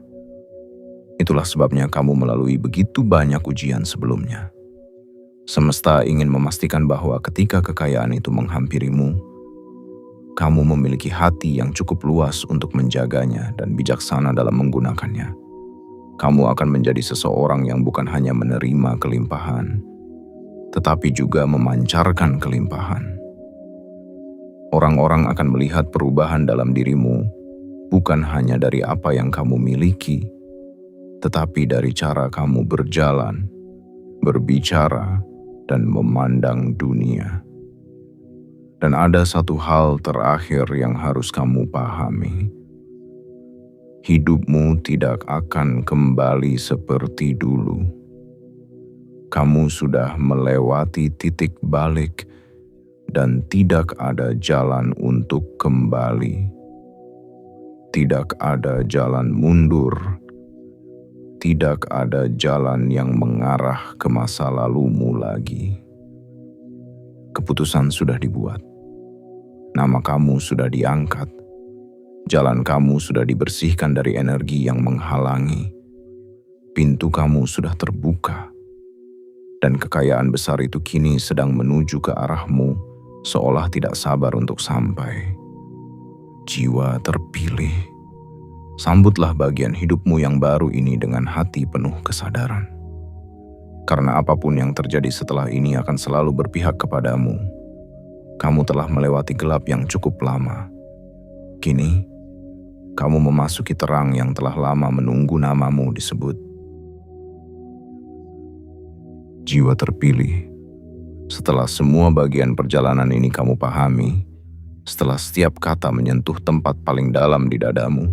Itulah sebabnya kamu melalui begitu banyak ujian sebelumnya. Semesta ingin memastikan bahwa ketika kekayaan itu menghampirimu, kamu memiliki hati yang cukup luas untuk menjaganya dan bijaksana dalam menggunakannya. Kamu akan menjadi seseorang yang bukan hanya menerima kelimpahan, tetapi juga memancarkan kelimpahan. Orang-orang akan melihat perubahan dalam dirimu, bukan hanya dari apa yang kamu miliki, tetapi dari cara kamu berjalan, berbicara, dan memandang dunia. Dan ada satu hal terakhir yang harus kamu pahami. Hidupmu tidak akan kembali seperti dulu. Kamu sudah melewati titik balik dan tidak ada jalan untuk kembali. Tidak ada jalan mundur. Tidak ada jalan yang mengarah ke masa lalumu lagi. Keputusan sudah dibuat. Nama kamu sudah diangkat. Jalan kamu sudah dibersihkan dari energi yang menghalangi. Pintu kamu sudah terbuka. Dan kekayaan besar itu kini sedang menuju ke arahmu, seolah tidak sabar untuk sampai. Jiwa terpilih. Sambutlah bagian hidupmu yang baru ini dengan hati penuh kesadaran. Karena apapun yang terjadi setelah ini akan selalu berpihak kepadamu. Kamu telah melewati gelap yang cukup lama. Kini, kamu memasuki terang yang telah lama menunggu namamu disebut. Jiwa terpilih. Setelah semua bagian perjalanan ini kamu pahami, setelah setiap kata menyentuh tempat paling dalam di dadamu,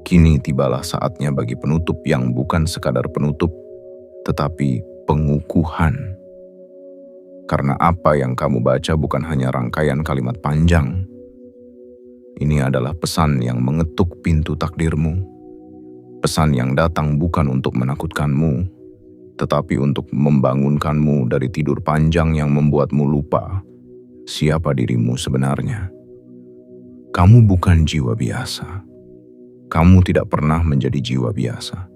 kini tibalah saatnya bagi penutup yang bukan sekadar penutup, tetapi pengukuhan. Karena apa yang kamu baca bukan hanya rangkaian kalimat panjang. Ini adalah pesan yang mengetuk pintu takdirmu. Pesan yang datang bukan untuk menakutkanmu, tetapi untuk membangunkanmu dari tidur panjang yang membuatmu lupa siapa dirimu sebenarnya. Kamu bukan jiwa biasa. Kamu tidak pernah menjadi jiwa biasa.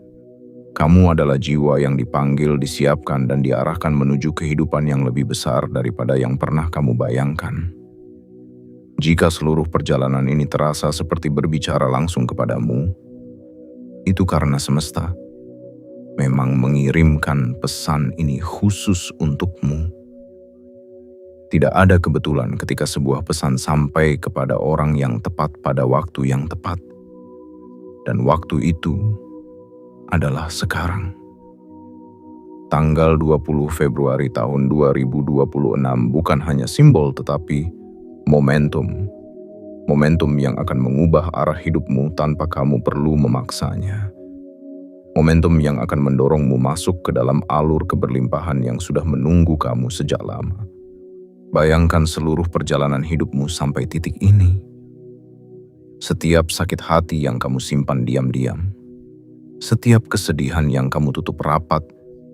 Kamu adalah jiwa yang dipanggil, disiapkan, dan diarahkan menuju kehidupan yang lebih besar daripada yang pernah kamu bayangkan. Jika seluruh perjalanan ini terasa seperti berbicara langsung kepadamu, itu karena semesta memang mengirimkan pesan ini khusus untukmu. Tidak ada kebetulan ketika sebuah pesan sampai kepada orang yang tepat pada waktu yang tepat. Dan waktu itu adalah sekarang. Tanggal 20 Februari tahun 2026 bukan hanya simbol tetapi momentum. Momentum yang akan mengubah arah hidupmu tanpa kamu perlu memaksanya. Momentum yang akan mendorongmu masuk ke dalam alur keberlimpahan yang sudah menunggu kamu sejak lama. Bayangkan seluruh perjalanan hidupmu sampai titik ini. Setiap sakit hati yang kamu simpan diam-diam. Setiap kesedihan yang kamu tutup rapat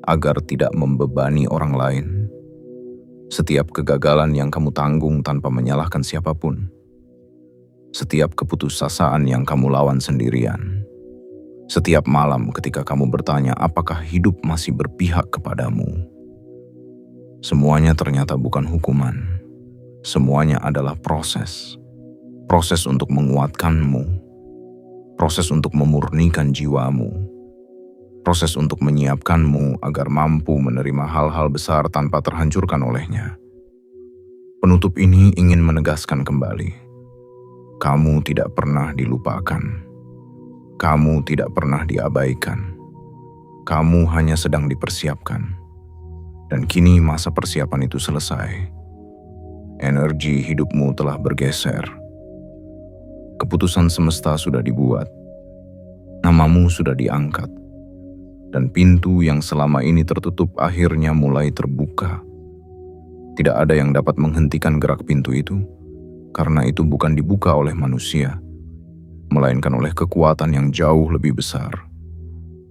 agar tidak membebani orang lain. Setiap kegagalan yang kamu tanggung tanpa menyalahkan siapapun. Setiap keputusasaan yang kamu lawan sendirian. Setiap malam ketika kamu bertanya apakah hidup masih berpihak kepadamu. Semuanya ternyata bukan hukuman. Semuanya adalah proses. Proses untuk menguatkanmu. Proses untuk memurnikan jiwamu. Proses untuk menyiapkanmu agar mampu menerima hal-hal besar tanpa terhancurkan olehnya. Penutup ini ingin menegaskan kembali. Kamu tidak pernah dilupakan. Kamu tidak pernah diabaikan. Kamu hanya sedang dipersiapkan. Dan kini masa persiapan itu selesai. Energi hidupmu telah bergeser. Keputusan semesta sudah dibuat. Namamu sudah diangkat. Dan pintu yang selama ini tertutup akhirnya mulai terbuka. Tidak ada yang dapat menghentikan gerak pintu itu, karena itu bukan dibuka oleh manusia, melainkan oleh kekuatan yang jauh lebih besar.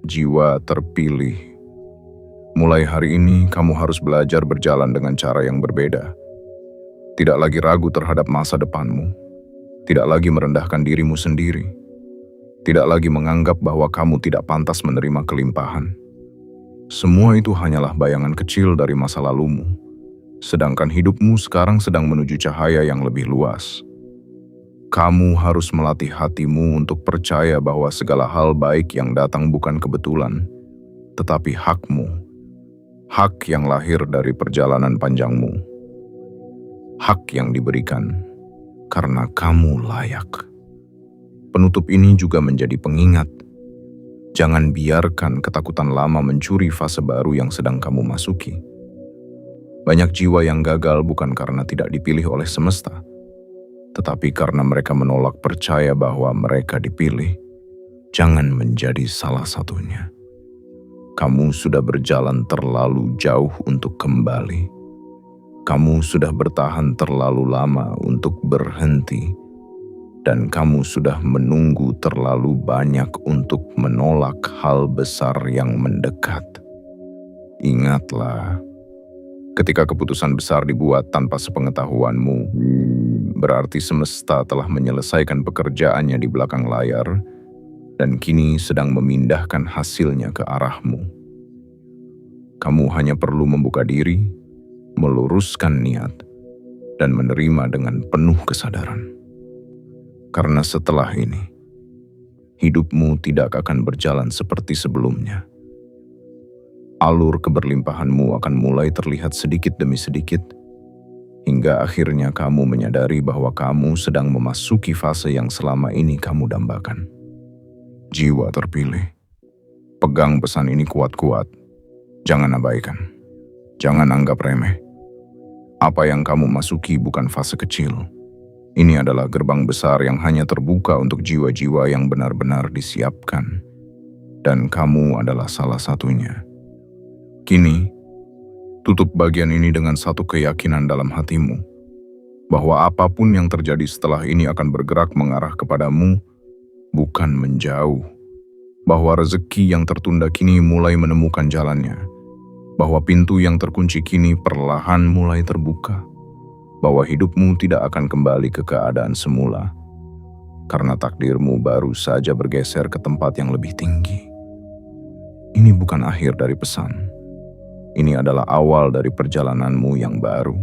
Jiwa terpilih. Mulai hari ini kamu harus belajar berjalan dengan cara yang berbeda. Tidak lagi ragu terhadap masa depanmu. Tidak lagi merendahkan dirimu sendiri. Tidak lagi menganggap bahwa kamu tidak pantas menerima kelimpahan. Semua itu hanyalah bayangan kecil dari masa lalumu. Sedangkan hidupmu sekarang sedang menuju cahaya yang lebih luas. Kamu harus melatih hatimu untuk percaya bahwa segala hal baik yang datang bukan kebetulan, tetapi hakmu. Hak yang lahir dari perjalanan panjangmu. Hak yang diberikan karena kamu layak. Penutup ini juga menjadi pengingat. Jangan biarkan ketakutan lama mencuri fase baru yang sedang kamu masuki. Banyak jiwa yang gagal bukan karena tidak dipilih oleh semesta, tetapi karena mereka menolak percaya bahwa mereka dipilih. Jangan menjadi salah satunya. Kamu sudah berjalan terlalu jauh untuk kembali. Kamu sudah bertahan terlalu lama untuk berhenti. Dan kamu sudah menunggu terlalu banyak untuk menolak hal besar yang mendekat. Ingatlah, ketika keputusan besar dibuat tanpa sepengetahuanmu, berarti semesta telah menyelesaikan pekerjaannya di belakang layar dan kini sedang memindahkan hasilnya ke arahmu. Kamu hanya perlu membuka diri, meluruskan niat, dan menerima dengan penuh kesadaran. Karena setelah ini, hidupmu tidak akan berjalan seperti sebelumnya. Alur keberlimpahanmu akan mulai terlihat sedikit demi sedikit, hingga akhirnya kamu menyadari bahwa kamu sedang memasuki fase yang selama ini kamu dambakan. Jiwa terpilih, pegang pesan ini kuat-kuat. Jangan abaikan. Jangan anggap remeh. Apa yang kamu masuki bukan fase kecil. Ini adalah gerbang besar yang hanya terbuka untuk jiwa-jiwa yang benar-benar disiapkan. Dan kamu adalah salah satunya. Kini, tutup bagian ini dengan satu keyakinan dalam hatimu, bahwa apapun yang terjadi setelah ini akan bergerak mengarah kepadamu, bukan menjauh. Bahwa rezeki yang tertunda kini mulai menemukan jalannya. Bahwa pintu yang terkunci kini perlahan mulai terbuka. Bahwa hidupmu tidak akan kembali ke keadaan semula, karena takdirmu baru saja bergeser ke tempat yang lebih tinggi. Ini bukan akhir dari pesan. Ini adalah awal dari perjalananmu yang baru.